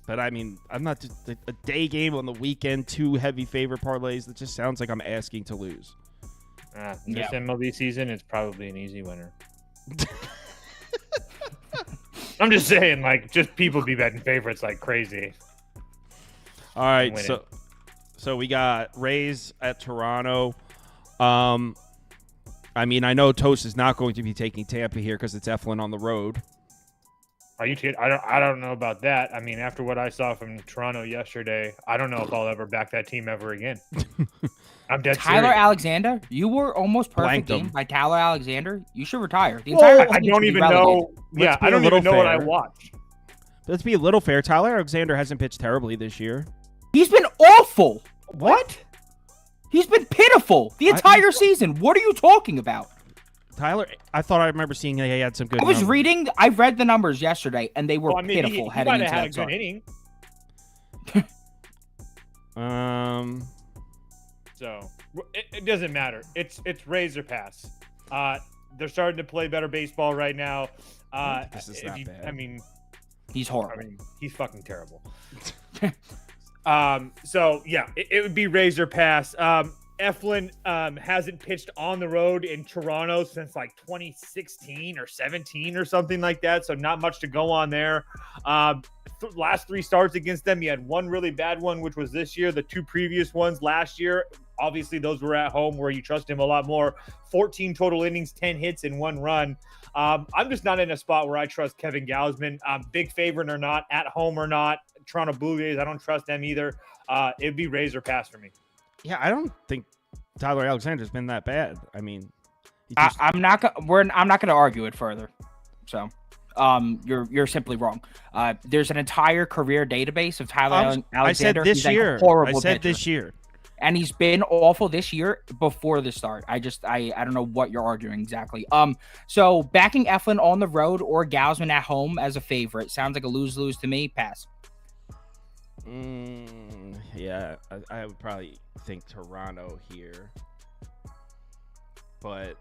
But I mean, I'm not just a day game on the weekend. 2 heavy favorite parlays. That just sounds like I'm asking to lose. This MLB season, it's probably an easy winner. I'm just saying, like, just people be betting favorites like crazy. All right, so we got Rays at Toronto. I mean, I know Toast is not going to be taking Tampa here because it's Eflin on the road. Are you kidding? I don't know about that. I mean, after what I saw from Toronto yesterday, I don't know if I'll ever back that team ever again. I'm dead Tyler serious. Alexander, you were almost perfect game by Tyler Alexander. You should retire. I don't even know. Yeah, I don't even know what I watched. Let's be a little fair. Tyler Alexander hasn't pitched terribly this year. He's been awful. What? He's been pitiful the entire season. What are you talking about? Tyler, I thought I remember seeing he had some good I read the numbers yesterday, and they were pitiful heading into that good inning. So it doesn't matter. It's Rays or pass. They're starting to play better baseball right now. This is not bad. I mean, he's horrible. I mean, he's fucking terrible. So yeah, it would be Rays or pass. Eflin hasn't pitched on the road in Toronto since like 2016 or 17 or something like that. So not much to go on there. Last 3 starts against them, he had 1 really bad one, which was this year. The 2 previous ones last year, obviously those were at home where you trust him a lot more. 14 total innings, 10 hits, and 1 run. I'm just not in a spot where I trust Kevin Gausman. Big favorite or not, at home or not, Toronto Blue Jays, I don't trust them either. It'd be Rays or pass for me. Yeah, I don't think Tyler Alexander's been that bad. I mean, I'm not going to argue it further. So, you're simply wrong. There's an entire career database of Tyler Alexander. I said this year. This year. And he's been awful this year before the start. I don't know what you're arguing exactly. So backing Eflin on the road or Gausman at home as a favorite sounds like a lose-lose to me. Pass. Yeah, I would probably think Toronto here. But,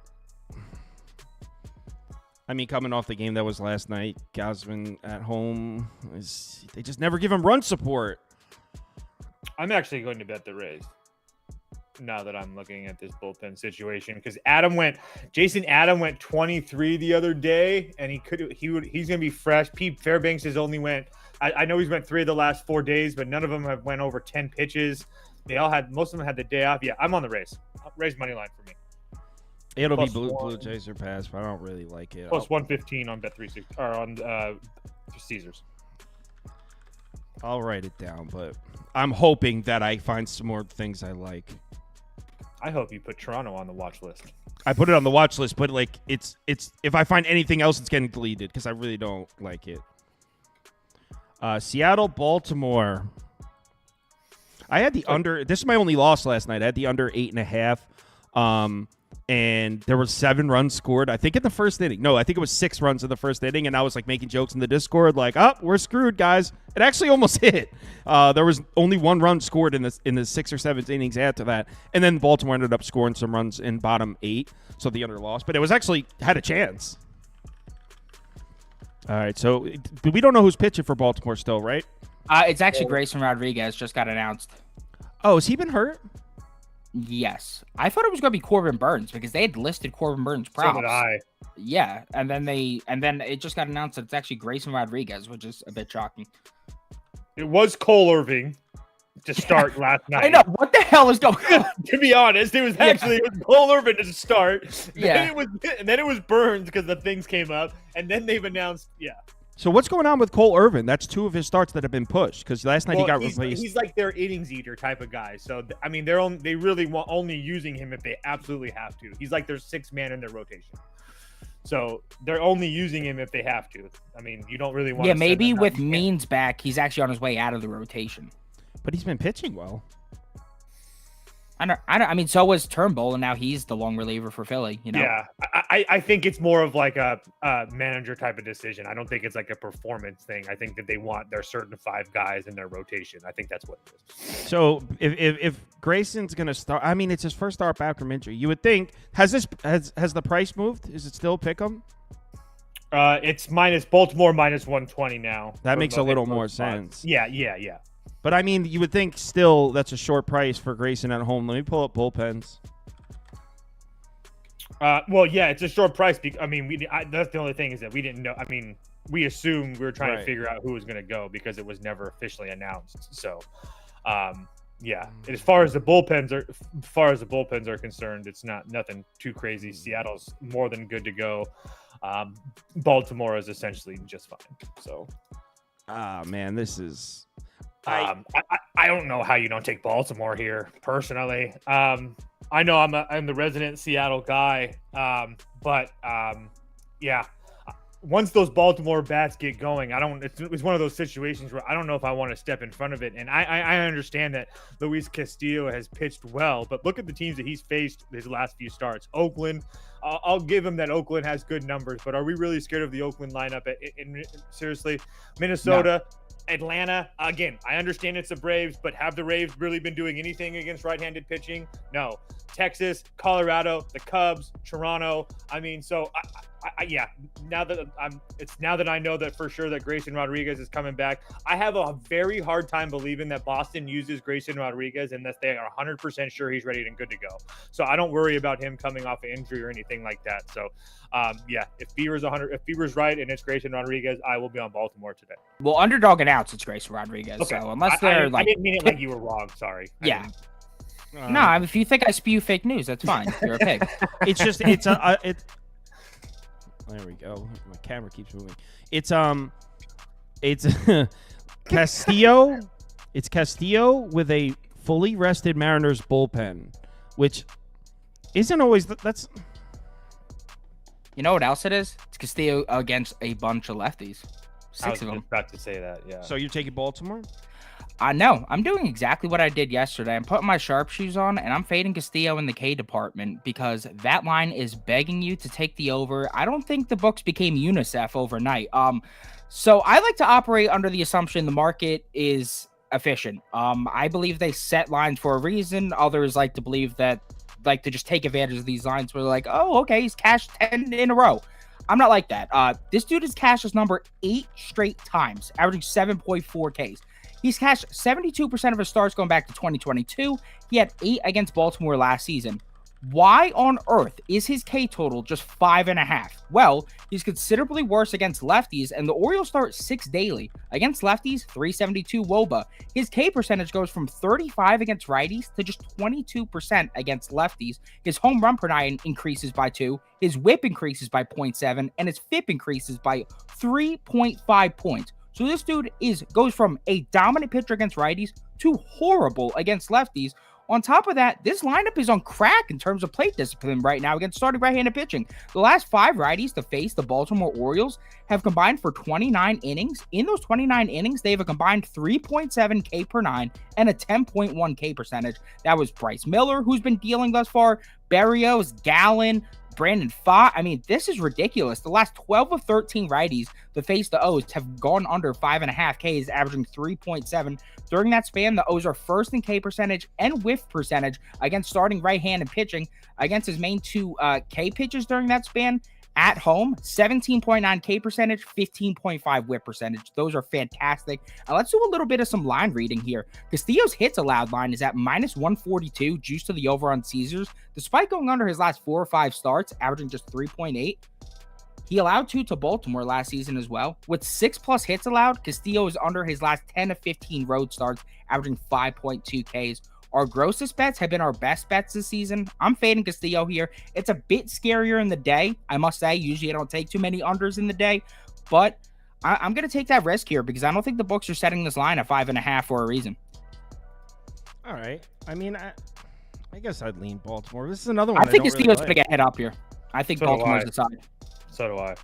I mean, coming off the game that was last night, Gausman at home, they just never give him run support. I'm actually going to bet the Rays now that I'm looking at this bullpen situation because Jason Adam went 23 the other day, and he's going to be fresh. Pete Fairbanks has only went. I know he's went 3 of the last 4 days, but none of them have went over 10 pitches. Most of them had the day off. Yeah, I'm on the Rays. Rays money line for me. It'll be Blue Jays or pass, but I don't really like it. Plus 115 on Bet360 or on Caesars. I'll write it down, but I'm hoping that I find some more things I like. I hope you put Toronto on the watch list. I put it on the watch list, but like it's if I find anything else, it's getting deleted because I really don't like it. Seattle, Baltimore. I had the under. This is my only loss last night. I had the under 8.5. And there were 7 runs scored, I think, in the first inning. No, I think it was 6 runs in the first inning, and I was like making jokes in the Discord, like, "Oh, we're screwed, guys." It actually almost hit. There was only 1 run scored in the 6 or 7 innings after that, and then Baltimore ended up scoring some runs in bottom 8, so the under lost. But it was actually had a chance. All right, so we don't know who's pitching for Baltimore still, right? It's actually Grayson Rodriguez just got announced. Oh, has he been hurt? Yes. I thought it was going to be Corbin Burns because they had listed Corbin Burns props. So did I. Yeah, and then it just got announced that it's actually Grayson Rodriguez, which is a bit shocking. It was Cole Irving. to start last night. I know what the hell is going on. To be honest, it was actually Cole Irvin to start. Yeah. Then it was Burns because the things came up, and then they've announced. So what's going on with Cole Irvin? That's 2 of his starts that have been pushed because last night he got he's, replaced. He's like their innings eater type of guy. So I mean, they really want only using him if they absolutely have to. He's like their 6th man in their rotation. So they're only using him if they have to. I mean, you don't really want. Yeah, maybe with Means back, he's actually on his way out of the rotation. But he's been pitching well. I mean, so was Turnbull, and now he's the long reliever for Philly. You know. Yeah, I think it's more of like a manager type of decision. I don't think it's like a performance thing. I think that they want their certain 5 guys in their rotation. I think that's what it is. So if Grayson's gonna start, I mean, it's his first start back from injury. You would think has the price moved? Is it still pick 'em? It's Baltimore minus 120 now. That makes a little more sense. Yeah. But I mean, you would think still that's a short price for Grayson at home. Let me pull up bullpens. Well, yeah, it's a short price. I mean, that's the only thing is that we didn't know. I mean, we assumed we were trying to figure out who was going to go because it was never officially announced. So, yeah, as far as the bullpens are concerned, it's nothing too crazy. Seattle's more than good to go. Baltimore is essentially just fine. So, man, this is. I don't know how you don't take Baltimore here, personally. I know I'm the resident Seattle guy, but yeah, once those Baltimore bats get going, it's one of those situations where I don't know if I want to step in front of it. And I understand that Luis Castillo has pitched well, but look at the teams that he's faced his last few starts. Oakland, I'll give him that Oakland has good numbers, but are we really scared of the Oakland lineup? Seriously, Minnesota. No. Atlanta, again, I understand it's the Braves, but have the Braves really been doing anything against right-handed pitching? No. Texas, Colorado, the Cubs, Toronto. I mean, so yeah. Now that I know that for sure that Grayson Rodriguez is coming back, I have a very hard time believing that Boston uses Grayson Rodriguez unless they are 100% sure he's ready and good to go. So I don't worry about him coming off an injury or anything like that. So yeah, if Beaver's right and it's Grayson Rodriguez, I will be on Baltimore today. Well, underdog announced it's Grayson Rodriguez. Okay. So unless they're I didn't mean it like you were wrong. Sorry. Yeah. No, I mean, if you think I spew fake news, that's fine. You're a pig. It's just there we go. My camera keeps moving. It's Castillo. It's Castillo with a fully rested Mariners bullpen, which isn't always that's. You know what else it is? It's Castillo against a bunch of lefties. 6 of them. About to say that, yeah. So you're taking Baltimore? No, I'm doing exactly what I did yesterday. I'm putting my sharpshoes on, and I'm fading Castillo in the K department because that line is begging you to take the over. I don't think the books became UNICEF overnight. So I like to operate under the assumption the market is efficient. I believe they set lines for a reason. Others like to believe that, like to just take advantage of these lines where they're like, oh, okay, he's cashed 10 in a row. I'm not like that. This dude has cashed his number 8 straight times, averaging 7.4 Ks. He's cashed 72% of his starts going back to 2022. He had 8 against Baltimore last season. Why on earth is his K total just 5.5? Well, he's considerably worse against lefties, and the Orioles start 6 daily. Against lefties, 372 WOBA. His K percentage goes from 35 against righties to just 22% against lefties. His home run per nine increases by 2. His whip increases by 0.7, and his FIP increases by 3.5 points. So this dude goes from a dominant pitcher against righties to horrible against lefties. On top of that, this lineup is on crack in terms of plate discipline right now against starting right-handed pitching. The last 5 righties to face the Baltimore Orioles have combined for 29 innings. In those 29 innings, they have a combined 3.7 K per 9 and a 10.1 K percentage. That was Bryce Miller, who's been dealing thus far, Berrios, Gallen, Brandon Pfaadt. I mean, this is ridiculous. The last 12 of 13 righties to face the O's have gone under 5.5 Ks, averaging 3.7. During that span, the O's are first in K percentage and whiff percentage against starting right-handed pitching. Against his main 2 K pitches during that span, at home, 17.9 K percentage, 15.5 whip percentage. Those are fantastic. Let's do a little bit of some line reading here. Castillo's hits allowed line is at minus 142, juice to the over on Caesars, despite going under his last 4 or 5 starts, averaging just 3.8. He allowed 2 to Baltimore last season as well. With 6+ hits allowed, Castillo is under his last 10 to 15 road starts, averaging 5.2 Ks. Our grossest bets have been our best bets this season. I'm fading Castillo here. It's a bit scarier in the day, I must say. Usually I don't take too many unders in the day, but I'm going to take that risk here because I don't think the books are setting this line at 5.5 for a reason. All right. I mean, I guess I'd lean Baltimore. This is another one. I think Castillo's going to get hit up here. I think So do Baltimore's I. the side. So do I.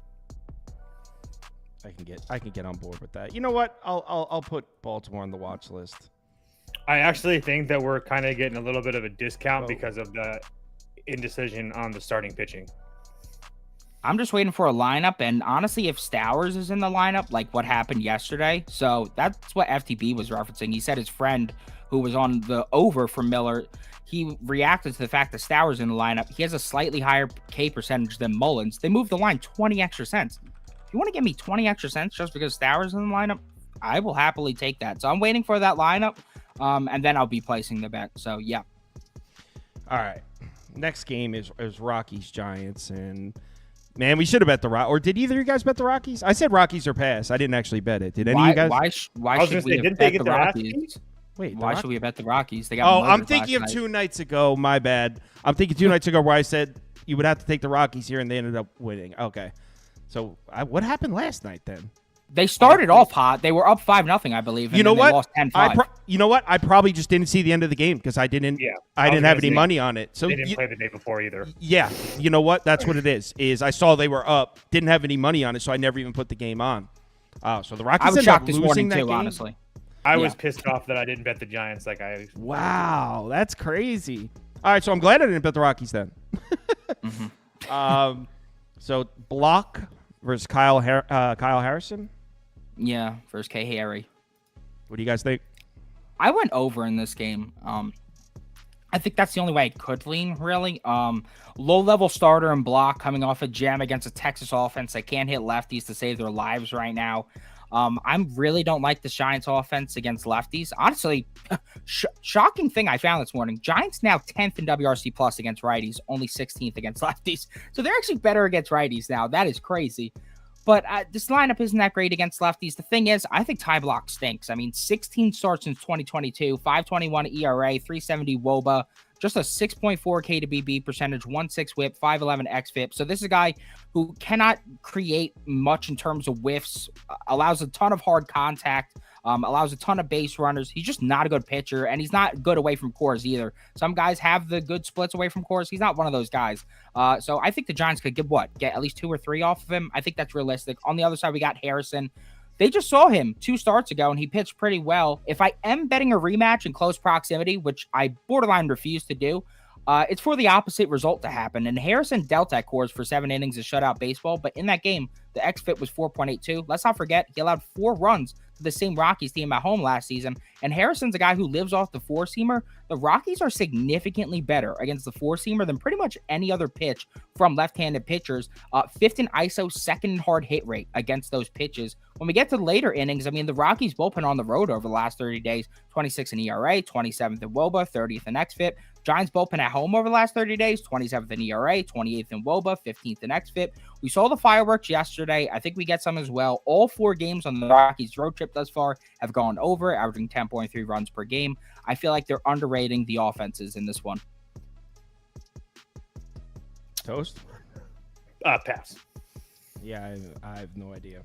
I can get on board with that. You know what? I'll put Baltimore on the watch list. I actually think that we're kind of getting a little bit of a discount Oh. because of the indecision on the starting pitching. I'm just waiting for a lineup, and honestly, if Stowers is in the lineup, like what happened yesterday, so that's what FTB was referencing. He said his friend who was on the over for Miller, he reacted to the fact that Stowers in the lineup. He has a slightly higher K percentage than Mullins. They moved the line 20 extra cents. If you want to give me 20 extra cents just because Stowers is in the lineup, I will happily take that. So I'm waiting for that lineup, and then I'll be placing the bet. So yeah. All right. Next game is Rockies Giants, and man, we should have bet the Rockies. Or did either of you guys bet the Rockies? I said Rockies or pass. I didn't actually bet it. Did any of you guys? Why should we have bet the Rockies? Wait, Why should we have bet the Rockies? They got Oh, I'm murdered thinking of last 2 nights ago. My bad. I'm thinking 2 nights ago where I said you would have to take the Rockies here, and they ended up winning. Okay. So what happened last night then? They started off hot. They were up 5-0, I believe. And You know then they what? lost 10-5. You know what? I probably just didn't see the end of the game because I didn't. Yeah, I didn't have any money on it. So They didn't play the day before either. yeah, you know what? That's what it is. Is I saw they were up, didn't have any money on it, so I never even put the game on. So the Rockies I was ended up shocked this losing morning that too, game. honestly. I was pissed off that I didn't bet the Giants like I. Wow, that's crazy. All right, so I'm glad I didn't bet the Rockies then. So Block versus Kyle Harrison. Yeah, versus K. Harry. What do you guys think? I went over in this game. I think that's the only way I could lean, really. Low-level starter and Block coming off a gem against a Texas offense that can't hit lefties to save their lives right now. I really don't like the Giants offense against lefties. Honestly, shocking thing I found this morning. Giants now 10th in WRC plus against righties, only 16th against lefties. So they're actually better against righties now. That is crazy. But this lineup isn't that great against lefties. The thing is, I think Ty Block stinks. I mean, 16 starts since 2022, 5.21 ERA, 3.70 WOBA, just a 6.4 K to BB percentage, 1.6 whip, 5.11 xFIP. So this is a guy who cannot create much in terms of whiffs, allows a ton of hard contact, allows a ton of base runners. He's just not a good pitcher, and he's not good away from cores either. Some guys have the good splits away from cores. He's not one of those guys. So I think the Giants could get at least 2 or 3 off of him. I think that's realistic. On the other side, we got Harrison. They just saw him 2 starts ago, and he pitched pretty well. If I am betting a rematch in close proximity, which I borderline refuse to do, it's for the opposite result to happen. And Harrison dealt at cores for 7 innings of shutout baseball, but in that game, the xFIP was 4.82. Let's not forget, he allowed 4 runs to the same Rockies team at home last season. And Harrison's a guy who lives off the 4-seamer. The Rockies are significantly better against the 4-seamer than pretty much any other pitch from left-handed pitchers. 5th in ISO, 2nd in hard hit rate against those pitches. When we get to later innings, I mean, the Rockies bullpen on the road over the last 30 days, 26 in ERA, 27th in WOBA, 30th in xFIP. Giants bullpen at home over the last 30 days, 27th in ERA, 28th in WOBA, 15th in xFIP. We saw the fireworks yesterday. I think we get some as well. All 4 games on the Rockies road trip thus far have gone over, averaging 10.3 runs per game. I feel like they're underrating the offenses in this one. Toast? Pass. Yeah, I have no idea.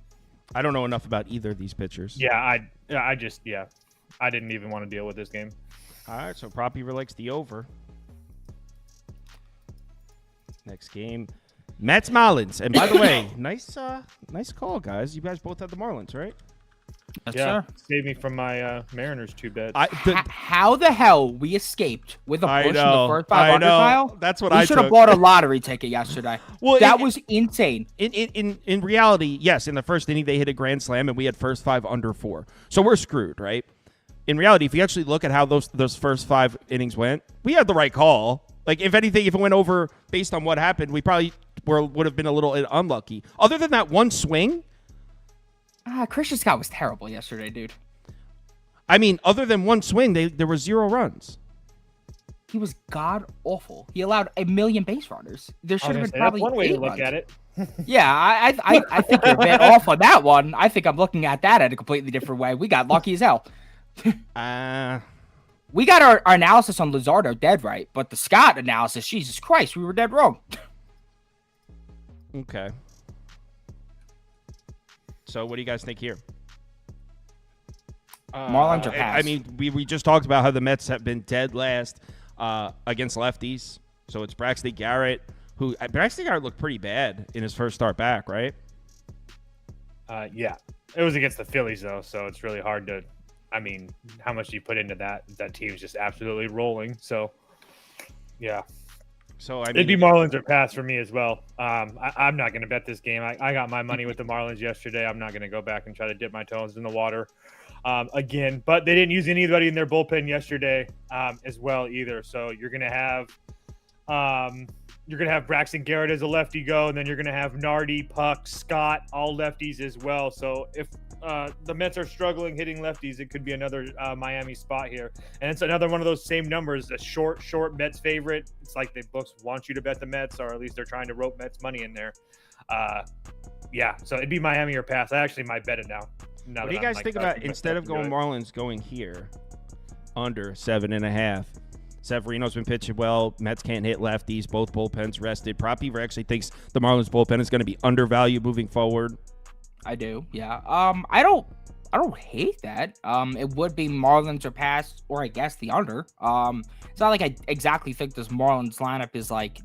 I don't know enough about either of these pitchers. Yeah, I didn't even want to deal with this game. All right, so Prop Beaver likes the over. Next game, Mets Marlins. And by the way, nice call, guys. You guys both had the Marlins, right? Yes, Yeah, sir. save me from my Mariners 2 bets. How the hell we escaped with a push in the first 5 under, Kyle? That's what We I should have took. bought a lottery ticket yesterday. Well, that was insane. In reality, yes, in the first inning they hit a grand slam and we had first 5 under 4. So we're screwed, right? In reality, if you actually look at how those first 5 innings went, we had the right call. Like, if anything, if it went over based on what happened, we probably would have been a little unlucky. Other than that one swing. Christian Scott was terrible yesterday, dude. I mean, other than one swing, there were 0 runs. He was god awful. He allowed 1 million base runners. There should have been That's probably one way 8 to look runs. at it. Yeah, I think you're a bit off on that one. I think I'm looking at that in a completely different way. We got lucky as hell. We got our analysis on Luzardo dead right, but the Scott analysis, Jesus Christ, we were dead wrong. Okay. So what do you guys think here? Marlins are pass. I mean, we just talked about how the Mets have been dead last against lefties. So it's Braxton Garrett, who Braxton Garrett looked pretty bad in his first start back, right? Yeah. It was against the Phillies, though, so it's really hard to – I mean, how much do you put into that? That team's just absolutely rolling. So, yeah. So I mean, it'd be Marlins or pass for me as well. I'm not going to bet this game. I got my money with the Marlins yesterday. I'm not going to go back and try to dip my toes in the water again. But they didn't use anybody in their bullpen yesterday as well either. So you're going to have Braxton Garrett as a lefty go, and then you're going to have Nardi, Puck, Scott, all lefties as well. So if the Mets are struggling hitting lefties, it could be another Miami spot here. And it's another one of those same numbers, a short Mets favorite. It's like the books want you to bet the Mets, or at least they're trying to rope Mets money in there. Yeah, so it'd be Miami or pass. I actually might bet it now. What do you guys think about, instead of going Marlins, going here under 7.5? Severino's been pitching well. Mets can't hit lefties. Both bullpens rested. Prop Beaver actually thinks the Marlins bullpen is going to be undervalued moving forward. I do, yeah. I don't hate that. It would be Marlins or pass, or I guess the under. It's not like I exactly think this Marlins lineup is like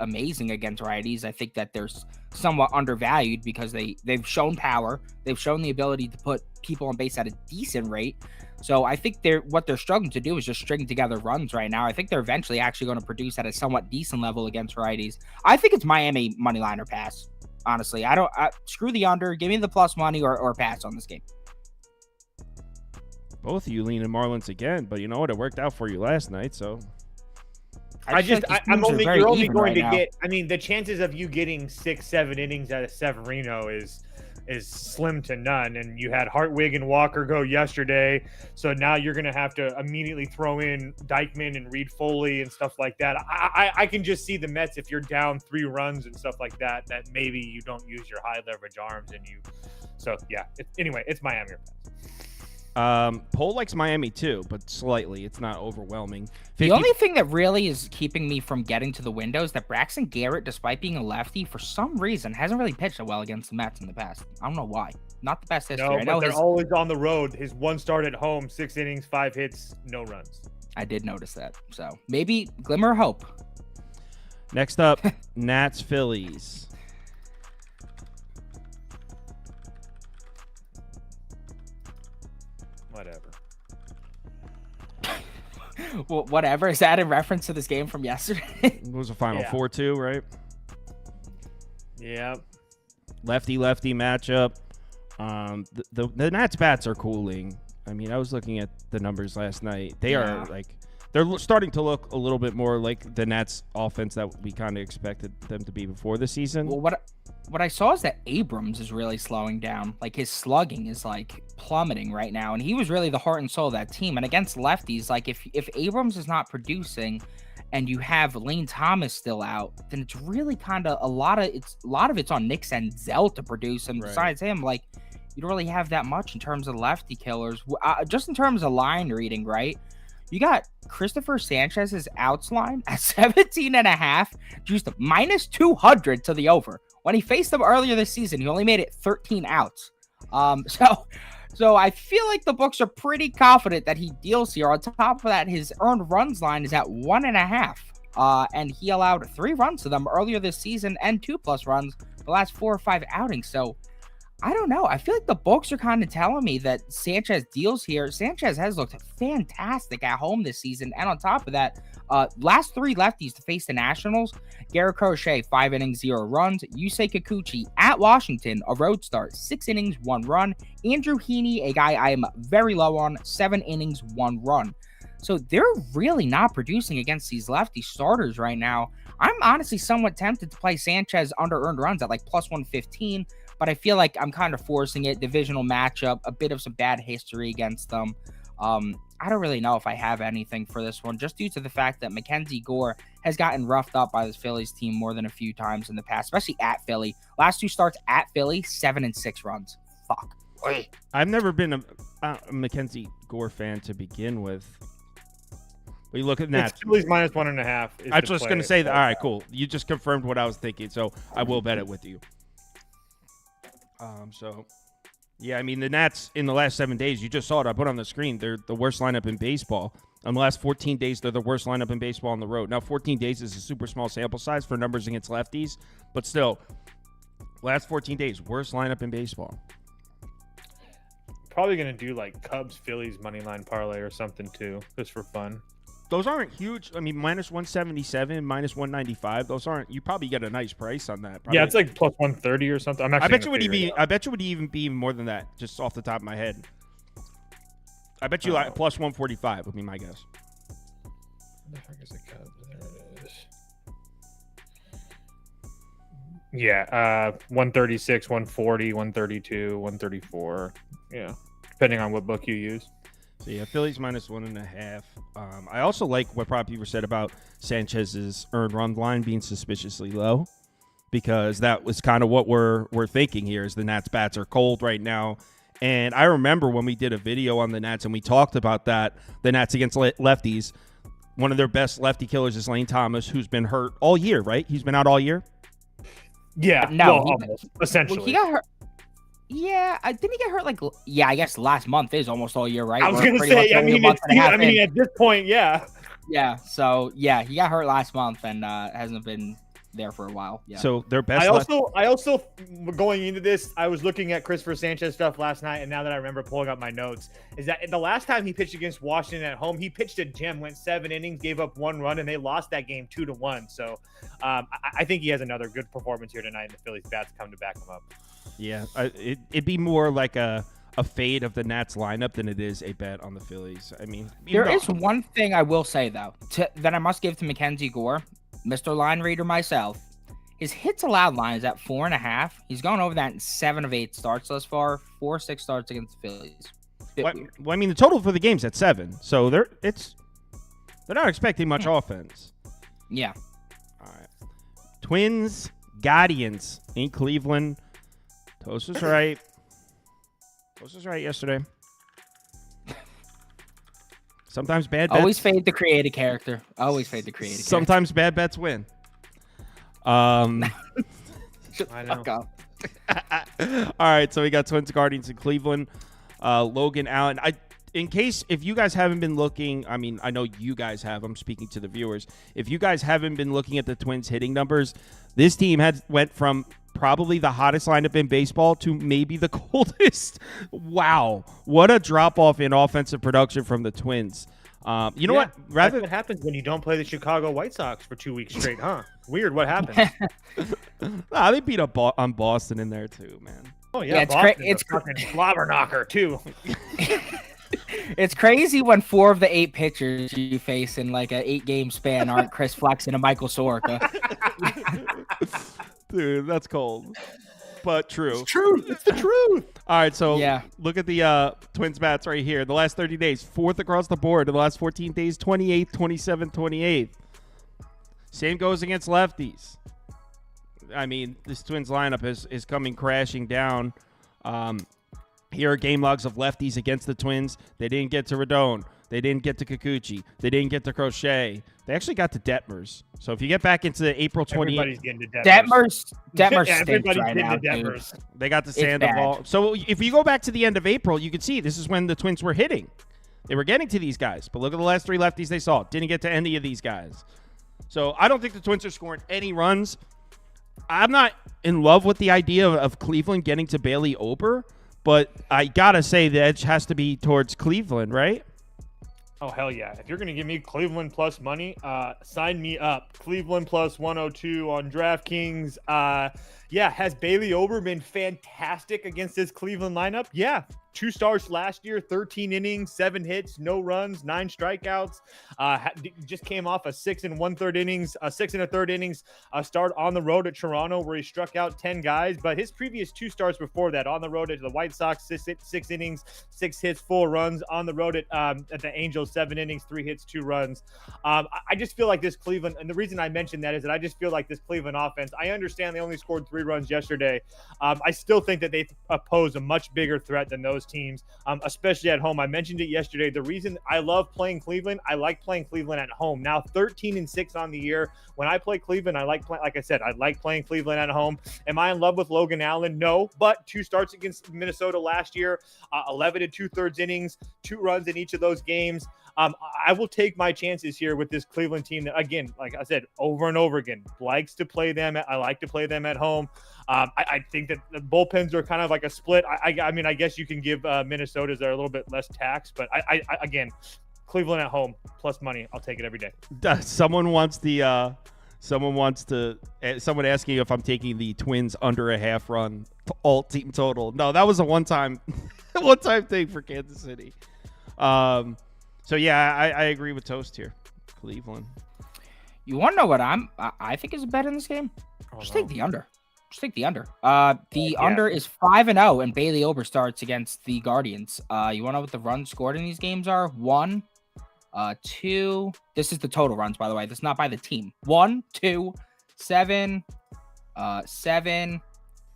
amazing against righties. I think that they're somewhat undervalued because they've shown power. They've shown the ability to put people on base at a decent rate. So I think what they're struggling to do is just string together runs right now. I think they're eventually actually going to produce at a somewhat decent level against righties. I think it's Miami money line or pass. Honestly, screw the under. Give me the plus money or pass on this game. Both of you leaning Marlins again, but you know what? It worked out for you last night, so. You're only going to get. I mean, the chances of you getting 6-7 innings out of Severino is slim to none. And you had Hartwig and Walker go yesterday, so now you're going to have to immediately throw in Dykeman and Reed Foley and stuff like that. I can just see the Mets, if you're down 3 runs and stuff like that, that maybe you don't use your high leverage arms and you. So yeah. Anyway, it's Miami or pass. Poll likes Miami too, but slightly. It's not overwhelming. 50... The only thing that really is keeping me from getting to the window is that Braxton Garrett, despite being a lefty, for some reason hasn't really pitched well against the Mets in the past. I don't know why. Not the best history. No, but they're always on the road. His one start at home, 6 innings, 5 hits, no runs. I did notice that. So maybe glimmer of hope. Next up, Nats Phillies. Whatever. Well, whatever. Is that in reference to this game from yesterday? It was a final 4-2, right? Yeah. Lefty matchup. The Nats bats are cooling. I mean, I was looking at the numbers last night. They are they're starting to look a little bit more like the Nats offense that we kind of expected them to be before the season. Well, what I saw is that Abrams is really slowing down. Like, his slugging is like plummeting right now, and he was really the heart and soul of that team. And against lefties, like if Abrams is not producing and you have Lane Thomas still out, then it's really kind of a lot of it's on Nick Senzel to produce. And besides him, like, you don't really have that much in terms of lefty killers. Just in terms of line reading, right? You got Christopher Sanchez's outs line at 17.5, juiced minus 200 to the over. When he faced them earlier this season, he only made it 13 outs. So I feel like the books are pretty confident that he deals here. On top of that, his earned runs line is at 1.5. And he allowed 3 runs to them earlier this season and 2+ runs the last 4 or 5 outings. So I don't know. I feel like the books are kind of telling me that Sanchez deals here. Sanchez has looked fantastic at home this season. And on top of that, last 3 lefties to face the Nationals, Garrett Crochet, 5 innings, 0 runs. Yusei Kikuchi at Washington, a road start, 6 innings, 1 run. Andrew Heaney, a guy I am very low on, 7 innings, 1 run. So they're really not producing against these lefty starters right now. I'm honestly somewhat tempted to play Sanchez under earned runs at like plus 115, but I feel like I'm kind of forcing it. Divisional matchup, a bit of some bad history against them. I don't really know if I have anything for this one, just due to the fact that Mackenzie Gore has gotten roughed up by this Phillies team more than a few times in the past, especially at Philly. Last 2 starts at Philly, 7 and 6 runs. Fuck. I've never been a Mackenzie Gore fan to begin with. But you look at Nats. Phillies minus 1.5. I'm just going to say that. All right, cool. You just confirmed what I was thinking, so I will bet it with you. Yeah, I mean, the Nats in the last 7 days, you just saw it. I put on the screen. They're the worst lineup in baseball. In the last 14 days, they're the worst lineup in baseball on the road. Now, 14 days is a super small sample size for numbers against lefties, but still, last 14 days, worst lineup in baseball. Probably going to do like Cubs Phillies money line parlay or something too, just for fun. Those aren't huge. I mean, minus 177, minus 195. Those aren't. You probably get a nice price on that. Probably. Yeah, it's like plus 130 or something. I bet you would even be more than that, just off the top of my head. I bet you like plus 145 would be my guess. Where the heck is the Cubs? There it is. Yeah, 136, 140, 132, 134. Yeah, depending on what book you use. So yeah, Phillies minus 1.5. I also like what Prop Beaver said about Sanchez's earned run line being suspiciously low, because that was kind of what we're thinking here. Is the Nats bats are cold right now, and I remember when we did a video on the Nats and we talked about that, the Nats against lefties. One of their best lefty killers is Lane Thomas, who's been hurt all year, right? He's been out all year. Yeah, no, almost, essentially. Well, he got hurt. Yeah, didn't he get hurt I guess last month is almost all year, right? I was going to say, I mean, at this point, yeah. Yeah, so yeah, he got hurt last month and hasn't been there for a while. Yeah. So their best. I also going into this, I was looking at Christopher Sanchez stuff last night, and now that I remember pulling up my notes, is that the last time he pitched against Washington at home, he pitched a gem, went 7 innings, gave up 1 run, and they lost that game 2-1. So I think he has another good performance here tonight, and the Phillies bats come to back him up. Yeah, it'd be more like a fade of the Nats lineup than it is a bet on the Phillies. I mean, there is one thing I will say though that I must give to Mackenzie Gore, Mr. Line Reader myself. His hits allowed line is at 4.5. He's gone over that in 7 of 8 starts thus far. 4 of 6 starts against the Phillies. Well, I mean, the total for the game's at 7, so they're not expecting much offense. Yeah. All right. Twins, Guardians in Cleveland. Toast was right. Toast was right yesterday. Sometimes bad bets. Always fade the creative character. Always fade the creative Sometimes bad bets win. Shut the fuck up. All right, so we got Twins, Guardians in Cleveland. Logan Allen. In case if you guys haven't been looking, I mean, I know you guys have. I'm speaking to the viewers. If you guys haven't been looking at the Twins hitting numbers, this team went from probably the hottest lineup in baseball to maybe the coldest. Wow, what a drop off in offensive production from the Twins. You know what? That's what happens when you don't play the Chicago White Sox for 2 weeks straight, huh? Weird. What happened? They beat up on Boston in there too, man. Oh yeah, it's fucking slobber knocker too. It's crazy when 4 of the 8 pitchers you face in like an 8-game span aren't Chris Flexen and Michael Soroka. Dude, that's cold, but true. It's true. It's the truth. All right, so yeah. Look at the Twins bats right here. The last 30 days, 4th across the board. In the last 14 days, 28th, 27th, 28th. Same goes against lefties. I mean, this Twins lineup is coming crashing down. Here are game logs of lefties against the Twins. They didn't get to Rodon. They didn't get to Kikuchi. They didn't get to Crochet. They actually got to Detmers. So if you get back into the April 28th. Everybody's getting to Detmers. Detmers stinks right now, dude. They got to Sandoval. So if you go back to the end of April, you can see this is when the Twins were hitting. They were getting to these guys. But look at the last 3 lefties they saw. Didn't get to any of these guys. So I don't think the Twins are scoring any runs. I'm not in love with the idea of Cleveland getting to Bailey Ober. But I got to say the edge has to be towards Cleveland, right? Oh, hell yeah. If you're going to give me Cleveland plus money, sign me up. Cleveland plus 102 on DraftKings. Yeah, has Bailey Ober been fantastic against this Cleveland lineup? Yeah, 2 starts last year, 13 innings, 7 hits, no runs, 9 strikeouts. Just came off a 6 1/3 innings, a 6 1/3 innings start on the road at Toronto where he struck out 10 guys. But his previous 2 starts before that on the road at the White Sox, 6 innings, 6 hits, 4 runs. On the road at the Angels, 7 innings, 3 hits, 2 runs. I just feel like this Cleveland, and the reason I mentioned that is that I just feel like this Cleveland offense, I understand they only scored 3 runs yesterday. I still think that they pose a much bigger threat than those teams, especially at home. I mentioned it yesterday. The reason I love playing Cleveland, I like playing Cleveland at home. Now 13-6 on the year. When I play Cleveland, like I said, I like playing Cleveland at home. Am I in love with Logan Allen? No, but 2 starts against Minnesota last year, 11 2/3 innings, 2 runs in each of those games. I will take my chances here with this Cleveland team that, again, like I said, over and over again, likes to play them. I like to play them at home. I think that the bullpens are kind of like a split. I mean, I guess you can give Minnesota's are a little bit less tax, but again, Cleveland at home plus money. I'll take it every day. Someone asking if I'm taking the Twins under a half run all team total. No, that was a one-time thing for Kansas City. So yeah, I agree with Toast here. Cleveland. You want to know what I think is a bet in this game? Just take the under. Just take the under. The under is 5-0, and Bailey Ober starts against the Guardians. You want to know what the runs scored in these games are? 1, 2. This is the total runs, by the way. This is not by the team. 1, 2, 7, 7,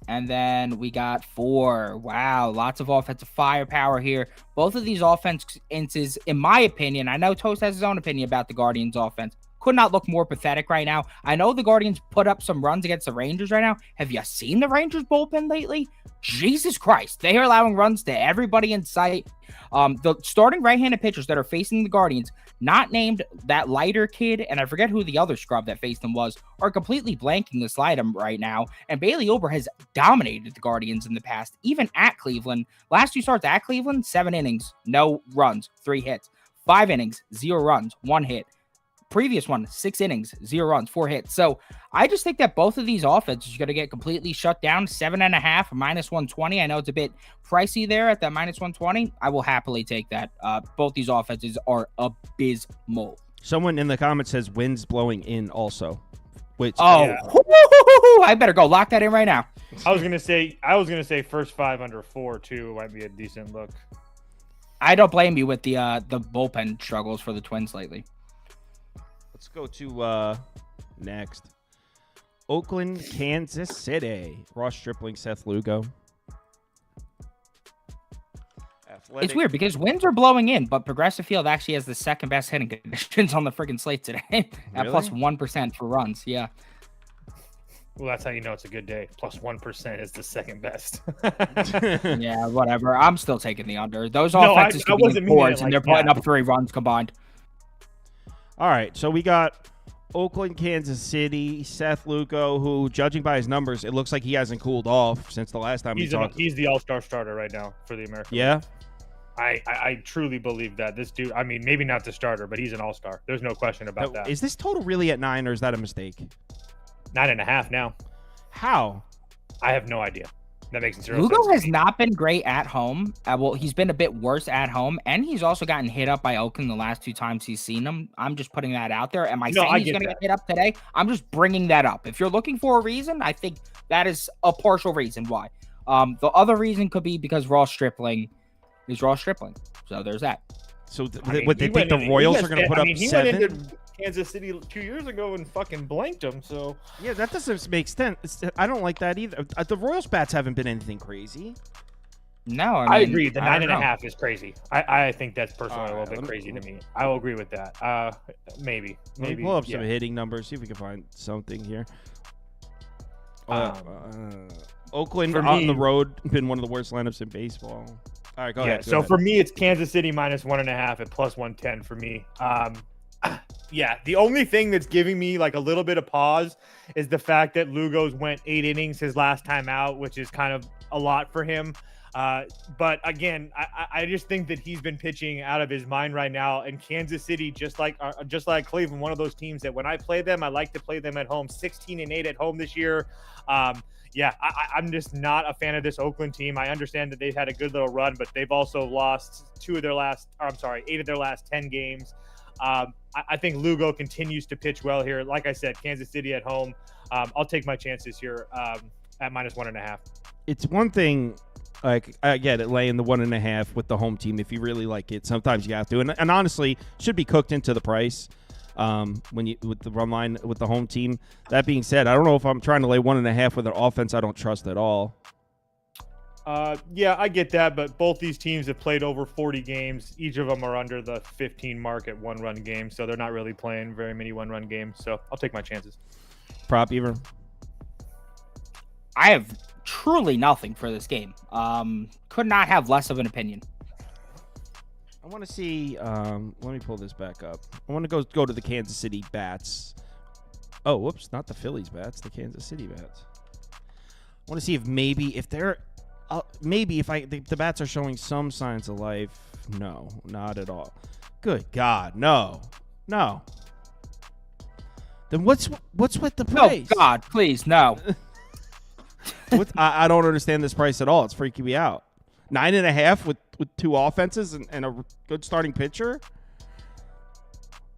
and then we got 4. Wow, lots of offensive firepower here. Both of these offenses, in my opinion, I know Toast has his own opinion about the Guardians' offense, could not look more pathetic right now. I know the Guardians put up some runs against the Rangers right now. Have you seen the Rangers bullpen lately? Jesus Christ. They are allowing runs to everybody in sight. The starting right-handed pitchers that are facing the Guardians, not named that lighter kid, and I forget who the other scrub that faced them was, are completely blanking this item right now. And Bailey Ober has dominated the Guardians in the past, even at Cleveland. Last 2 starts at Cleveland, 7 innings, no runs, 3 hits. 5 innings, 0 runs, 1 hit. Previous one, 6 innings, 0 runs, 4 hits. So I just think that both of these offenses are going to get completely shut down. 7.5, -120. I know it's a bit pricey there at that -120. I will happily take that. Both these offenses are abysmal. Someone in the comments says winds blowing in also. Which I better go lock that in right now. I was gonna say first 5 under 4 too might be a decent look. I don't blame you with the bullpen struggles for the Twins lately. Let's go to next. Oakland, Kansas City. Ross Stripling, Seth Lugo. Athletic. It's weird because winds are blowing in, but Progressive Field actually has the second best hitting conditions on the freaking slate today at Really? plus 1% for runs. Yeah. Well, that's how you know it's a good day. Plus 1% is the second best. Yeah, whatever. I'm still taking the under. Those offenses could be boards, and they're putting up 3 runs combined. All right, so we got Oakland, Kansas City, Seth Lugo, who, judging by his numbers, it looks like he hasn't cooled off since the last time we talked. He's the all-star starter right now for the American Yeah? League. I truly believe that. This dude, I mean, maybe not the starter, but he's an all-star. There's no question about that. Is this total really at 9, or is that a mistake? 9.5 now. How? I have no idea. That makes zero Lugo sense. has not been great at home. Well, he's been a bit worse at home, and he's also gotten hit up by Oakland the last 2 times he's seen him. I'm just putting that out there. Am I saying he's going to get hit up today? I'm just bringing that up. If you're looking for a reason, I think that is a partial reason why. The other reason could be because Ross Stripling is Ross Stripling. So there's that. So they think the Royals are going to put up 7? He went into Kansas City 2 years ago and fucking blanked them. So yeah, that doesn't make sense. I don't like that either. The Royals bats haven't been anything crazy. No, I agree. The 9.5 is crazy. I think that's personally a little bit crazy to me. I will agree with that. Maybe. We'll pull up some hitting numbers. See if we can find something here. Oakland on the road been one of the worst lineups in baseball. All right, go ahead. So for me, it's Kansas City -1.5 at plus 110 for me. Yeah, the only thing that's giving me like a little bit of pause is the fact that Lugo's went 8 innings his last time out, which is kind of a lot for him. But again, I just think that he's been pitching out of his mind right now. And Kansas City, just like Cleveland, one of those teams that when I play them, I like to play them at home. 16-8 at home this year. yeah, I'm just not a fan of this Oakland team. I understand that they've had a good little run, but they've also lost 8 of their last 10 games. I think Lugo continues to pitch well here. Like I said, Kansas City at home. I'll take my chances here at -1.5. It's one thing, like, I get it, laying the 1.5 with the home team if you really like it. Sometimes you have to, and honestly, should be cooked into the price with the run line with the home team. That being said, I don't know if I'm trying to lay 1.5 with an offense I don't trust at all. Yeah, I get that, but both these teams have played over 40 games. Each of them are under the 15 mark at one-run games, so they're not really playing very many one-run games. So I'll take my chances. Prop, Beaver? I have truly nothing for this game. Could not have less of an opinion. I want to see. Let me pull this back up. I want to go to the Kansas City Bats. Oh, whoops! Not the Phillies Bats. The Kansas City Bats. I want to see if the Bats are showing some signs of life. No, not at all. Good God, no. Then what's with the price? Oh God, please no. I don't understand this price at all. It's freaking me out. 9.5 with 2 offenses and a good starting pitcher.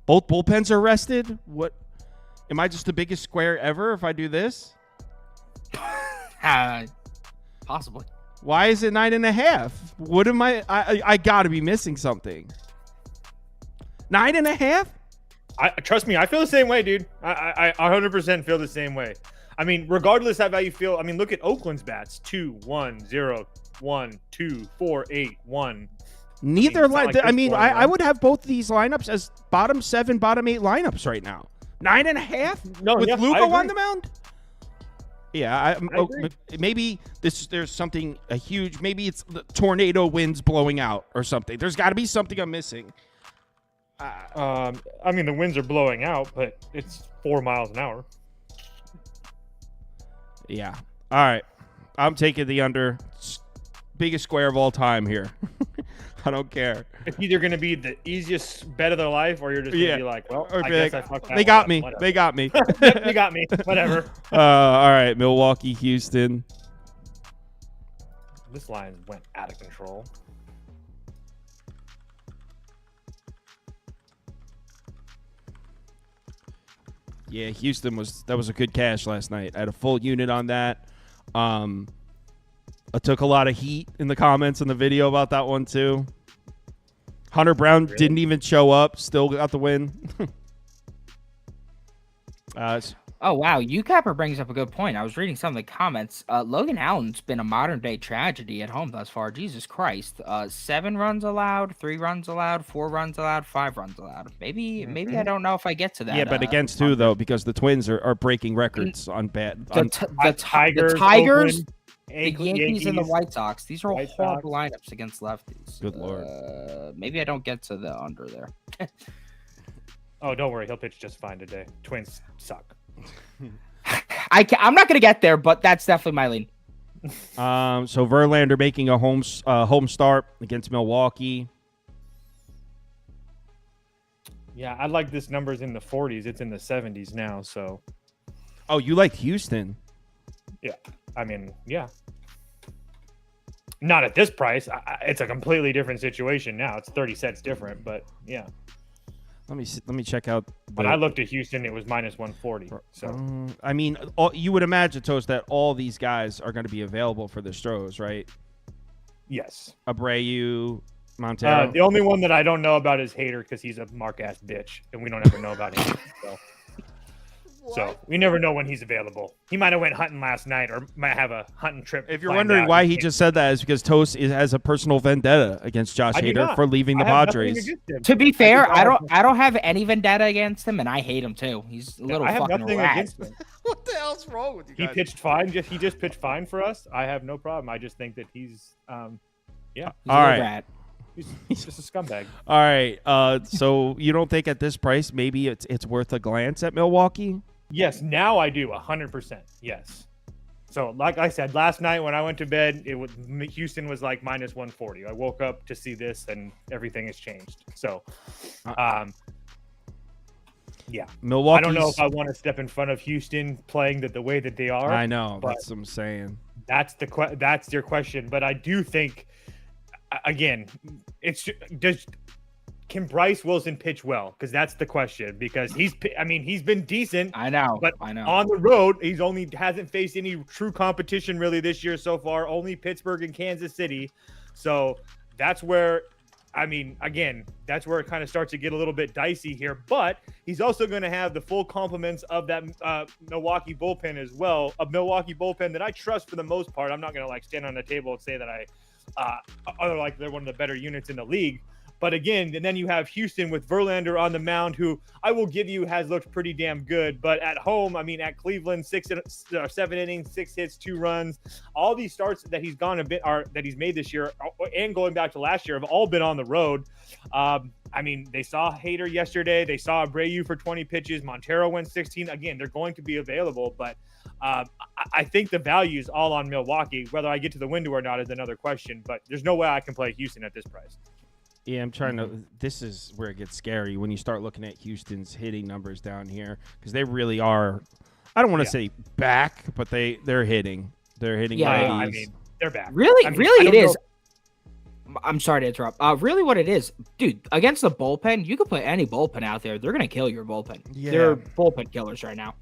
Both bullpens are rested. What? Am I just the biggest square ever if I do this? Possibly. Why is it 9.5? What am I got to be missing something. 9.5? Trust me, I feel the same way, dude. I 100% feel the same way. I mean, regardless of how you feel, I mean, look at Oakland's bats: 2, 1, 0, 1, 2, 4, 8, 1. Neither line. Like I would have both of these lineups as bottom 7, bottom 8 lineups right now. 9.5 No, with yeah, Lugo on the mound. Yeah, agree. Maybe there's something huge. Maybe it's the tornado winds blowing out or something. There's got to be something I'm missing. I mean, the winds are blowing out, but it's 4 miles an hour. Yeah. All right. I'm taking the under. Biggest square of all time here. I don't care. It's either going to be the easiest bet of their life, or you're just going to be like, well, I guess I fucked that They got one me. up. They got me. You got me. Whatever. All right. Milwaukee, Houston. This line went out of control. Yeah, Houston was a good cash last night. I had a full unit on that. I took a lot of heat in the comments in the video about that one too. Hunter Brown didn't even show up, still got the win. Oh, wow. UCapper brings up a good point. I was reading some of the comments. Logan Allen's been a modern-day tragedy at home thus far. Jesus Christ. 7 runs allowed, 3 runs allowed, 4 runs allowed, 5 runs allowed. Maybe I don't know if I get to that. Yeah, but against who, though? Because the Twins are breaking records on bad. The Tigers, Oakland, the Yankees, and the White Sox. These are all White horrible lineups against lefties. Good Lord. Maybe I don't get to the under there. Oh, don't worry. He'll pitch just fine today. Twins suck. I'm not going to get there, but that's definitely my lean. So Verlander making a home start against Milwaukee. Yeah, I like this number's in the 40s. It's in the 70s now, so. Oh, you like Houston? Yeah, I mean, yeah. Not at this price. It's a completely different situation now. It's 30 cents different, but yeah. Let me check out. When I looked at Houston, it was -140. So I mean, you would imagine, Toast, that all these guys are going to be available for the Stros, right? yes. Abreu, Montero. The only one that I don't know about is Hader because he's a mark-ass bitch, and we don't ever know about him. So we never know when he's available. He might have went hunting last night, or might have a hunting trip. If you're wondering why he just said that, is because Toast has a personal vendetta against Josh Hader for leaving the Padres. To be fair, I don't have any vendetta against him, and I hate him too. He's a little fucking rat. What the hell's wrong with you guys? He pitched fine. He just pitched fine for us. I have no problem. I just think that he's He's All a little right. rat. he's just a scumbag. All right. So you don't think at this price maybe it's worth a glance at Milwaukee? Yes, now I do 100%. Yes. So, like I said, last night when I went to bed, Houston was like -140. I woke up to see this, and everything has changed. So, Yeah. Milwaukee. I don't know if I want to step in front of Houston playing the way that they are. I know. That's what I'm saying. That's your question. But I do think, again, can Bryce Wilson pitch well? Because that's the question. Because he's been decent. I know. But on the road, hasn't faced any true competition really this year so far. Only Pittsburgh and Kansas City. So that's where, that's where it kind of starts to get a little bit dicey here. But he's also going to have the full complements of that Milwaukee bullpen as well. A Milwaukee bullpen that I trust for the most part. I'm not going to stand on the table and say that they're one of the better units in the league. But again, and then you have Houston with Verlander on the mound, who I will give you has looked pretty damn good. But at home, at Cleveland, 7 innings, 6 hits, 2 runs. All these starts that he's that he's made this year and going back to last year have all been on the road. They saw Hader yesterday. They saw Abreu for 20 pitches. Montero went 16. Again, they're going to be available, but I think the value is all on Milwaukee. Whether I get to the window or not is another question. But there's no way I can play Houston at this price. Yeah, I'm trying to. This is where it gets scary when you start looking at Houston's hitting numbers down here, because they really are. I don't want to say back, but they're hitting. They're hitting. Yeah, they're back. Really, it is. I'm sorry to interrupt. Really, what it is, dude, against the bullpen, you could put any bullpen out there. They're gonna kill your bullpen. Yeah. They're bullpen killers right now.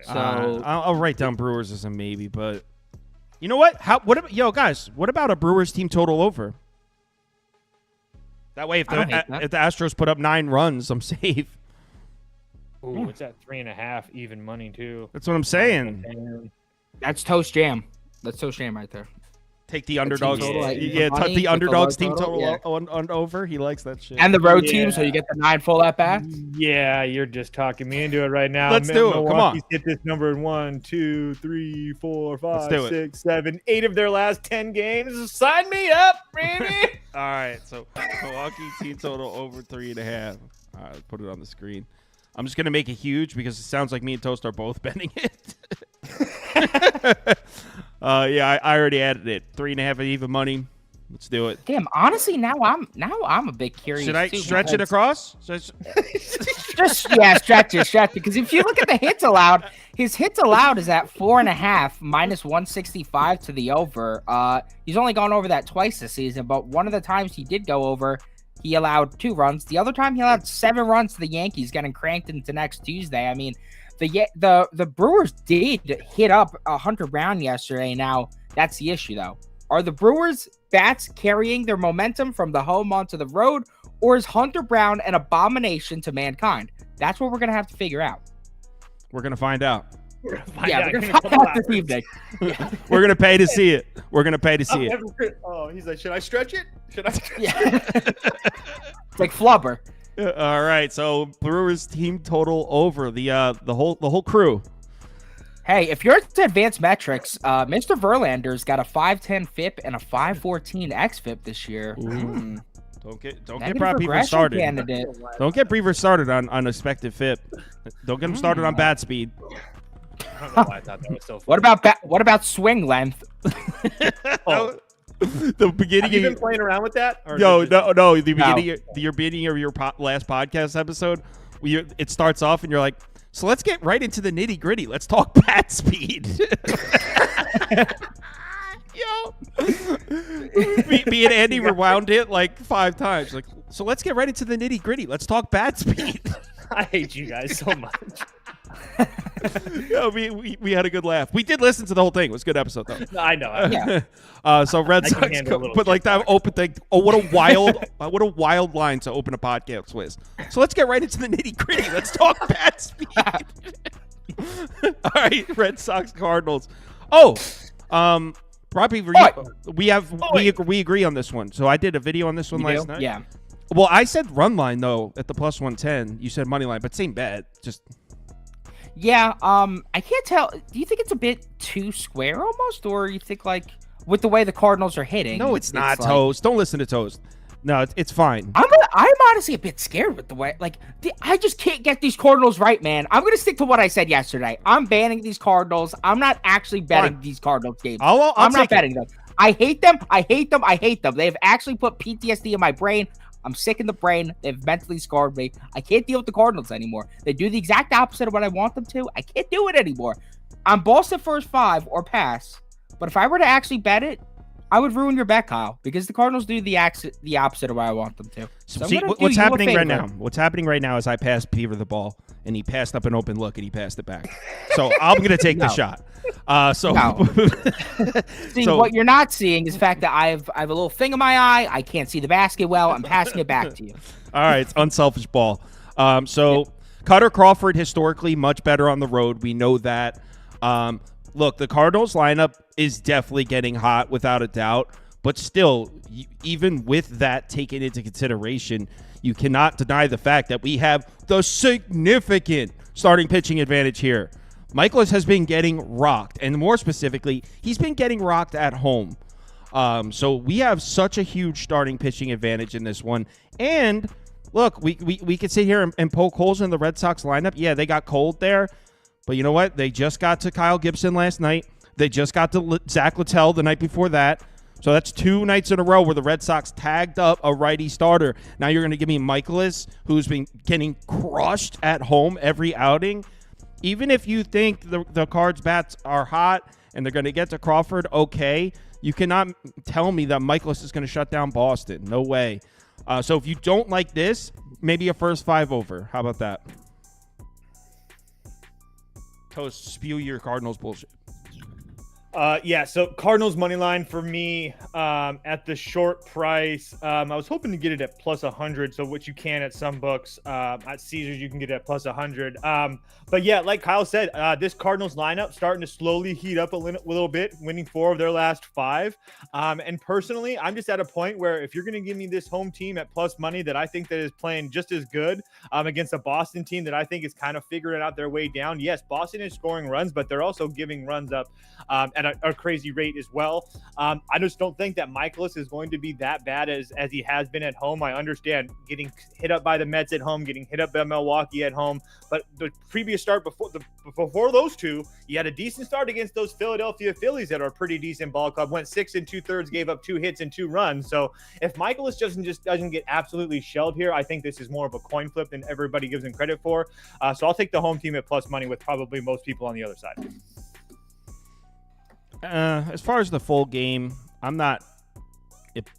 So I'll write down Brewers as a maybe, but you know what? Guys, what about a Brewers team total over? That way, if the Astros put up 9 runs, I'm safe. Ooh, it's at 3.5 even money too. That's what I'm saying. That's toast jam. That's toast jam right there. Take the underdogs. Money, the underdogs team total yeah. on over. He likes that shit. And the road team, so you get the 9 full at bats. Yeah, you're just talking me into it right now. Let's do it. Come on. Hit this number in 1, 2, 3, 4, 5, 6, 7, 8 of their last 10 games. Sign me up, baby. All right, so Milwaukee team total over 3.5. All right, put it on the screen. I'm just gonna make it huge because it sounds like me and Toast are both betting it. I already added it. 3.5 even money. Let's do it. Damn, honestly, now I'm a bit curious. Should I stretch it across? Stretch it. Because if you look at the hits allowed, his hits allowed is at 4.5 minus 165 to the over. He's only gone over that twice this season, but one of the times he did go over, he allowed 2 runs. The other time he allowed 7 runs to the Yankees, getting cranked into next Tuesday. The Brewers did hit up Hunter Brown yesterday. Now that's the issue, though. Are the Brewers bats carrying their momentum from the home onto the road, or is Hunter Brown an abomination to mankind? That's what we're gonna have to figure out. We're gonna find out. We're gonna find out this evening. We're gonna pay to see it. Oh, he's like, should I stretch it? It's like flubber. All right, so Brewers team total over the whole crew. Hey, if you're to advanced metrics, Mr. Verlander's got a 5.10 FIP and a 5.14 xFIP this year. Don't get Beaver started. Candidate. Don't get Beaver started on expected FIP. Don't get him started on bat speed. I don't know why I thought that was so funny. What about swing length? The beginning. Have you been playing around with that? No. The beginning of your last podcast episode, it starts off and you're like, so let's get right into the nitty gritty. Let's talk bat speed. Me and Andy rewound it like 5 times. Like, so let's get right into the nitty gritty. Let's talk bat speed. I hate you guys so much. We had a good laugh. We did listen to the whole thing. It was a good episode, though. No, I know. Yeah. So Red Sox, but like that open thing. Oh, what a wild line to open a podcast with. So let's get right into the nitty gritty. Let's talk bat speed. All right, Red Sox Cardinals. Probably we agree on this one. So I did a video on this one last night. Yeah. Well, I said run line though at the plus 110. You said money line, but same bet. Just. Yeah. I can't tell. Do you think it's a bit too square almost, or you think like with the way the Cardinals are hitting? No, it's not Toast. Don't listen to Toast. No, it's fine. I'm honestly a bit scared with the way, I just can't get these Cardinals right, man. I'm going to stick to what I said yesterday. I'm banning these Cardinals. I'm not actually betting these Cardinals games. I'm not betting them. I hate them. They have actually put PTSD in my brain. I'm sick in the brain. They've mentally scarred me. I can't deal with the Cardinals anymore. They do the exact opposite of what I want them to. I can't do it anymore. I'm Boston first 5 or pass. But if I were to actually bet it, I would ruin your bet, Kyle, because the Cardinals do the opposite of what I want them to. So see, what's happening right now? What's happening right now is I passed Beaver the ball, and he passed up an open look, and he passed it back. So I'm going to take the shot. See, what you're not seeing is the fact that I have a little thing in my eye. I can't see the basket well. I'm passing it back to you. All right, it's unselfish ball. Cutter Crawford historically much better on the road. We know that. Look, the Cardinals lineup is definitely getting hot without a doubt, but still, even with that taken into consideration, you cannot deny the fact that we have the significant starting pitching advantage here. Michaelis has been getting rocked, and more specifically, he's been getting rocked at home. So we have such a huge starting pitching advantage in this one. And look, we could sit here and poke holes in the Red Sox lineup. Yeah, they got cold there. But you know what? They just got to Kyle Gibson last night. They just got to Zach Littell the night before that. So that's 2 nights in a row where the Red Sox tagged up a righty starter. Now you're going to give me Michaelis, who's been getting crushed at home every outing. Even if you think the Cards bats are hot and they're going to get to Crawford, okay, you cannot tell me that Michaelis is going to shut down Boston. No way. So if you don't like this, maybe a first 5 over. How about that? Toast, spew your Cardinals bullshit. So Cardinals money line for me at the short price. I was hoping to get it at plus 100. So what you can at some books, at Caesars, you can get it at plus 100. But yeah, like Kyle said, this Cardinals lineup starting to slowly heat up a little bit, winning 4 of their last 5. And personally, I'm just at a point where if you're going to give me this home team at plus money that I think that is playing just as good against a Boston team that I think is kind of figuring out their way down. Yes, Boston is scoring runs, but they're also giving runs up at a crazy rate as well. I just don't think that Michaelis is going to be that bad as he has been at home. I understand getting hit up by the Mets at home, getting hit up by Milwaukee at home, but the previous start before those two, you had a decent start against those Philadelphia Phillies that are a pretty decent ball club. Went 6 2/3, gave up 2 hits and 2 runs. So if Michaelis doesn't get absolutely shelled here, I think this is more of a coin flip than everybody gives him credit for. So I'll take the home team at plus money with probably most people on the other side. As far as the full game, I'm not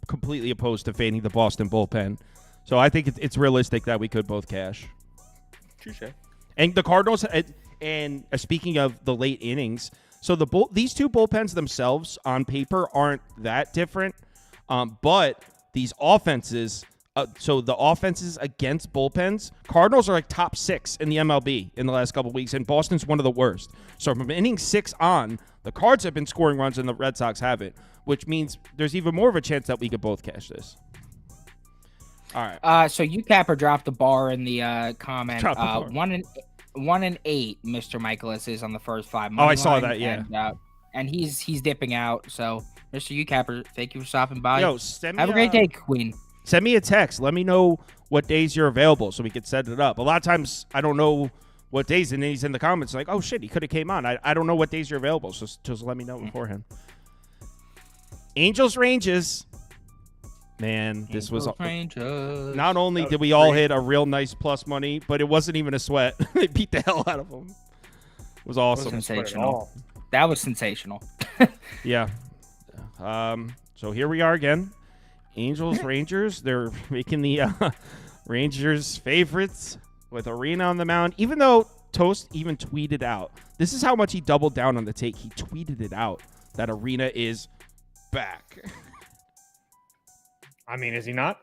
completely opposed to fading the Boston bullpen. So I think it's realistic that we could both cash. Touché. And the Cardinals, and speaking of the late innings, so these 2 bullpens themselves on paper aren't that different, but these offenses, so the offenses against bullpens, Cardinals are like top 6 in the MLB in the last couple of weeks, and Boston's one of the worst. So from inning 6 on, the Cards have been scoring runs and the Red Sox haven't, which means there's even more of a chance that we could both cash this. All right. So UCapper dropped the bar in the comment. 1 and 8, Mr. Michaelis is on the first 5. I saw that. Yeah. And he's dipping out. So Mr. UCapper, thank you for stopping by. Have a great day, Queen. Send me a text. Let me know what days you're available so we could set it up. A lot of times I don't know what days, and then he's in the comments like, oh shit, he could have came on. I don't know what days you're available, so just let me know beforehand. Angels Rangers. Man, this was not only did we all hit a real nice plus money, but it wasn't even a sweat. They beat the hell out of them. It was awesome. Sensational. That was sensational. Yeah. So here we are again. Angels, Rangers. They're making the Rangers favorites with Arena on the mound, even though Toast even tweeted out. This is how much he doubled down on the take. He tweeted it out that Arena is back. I mean, is he not?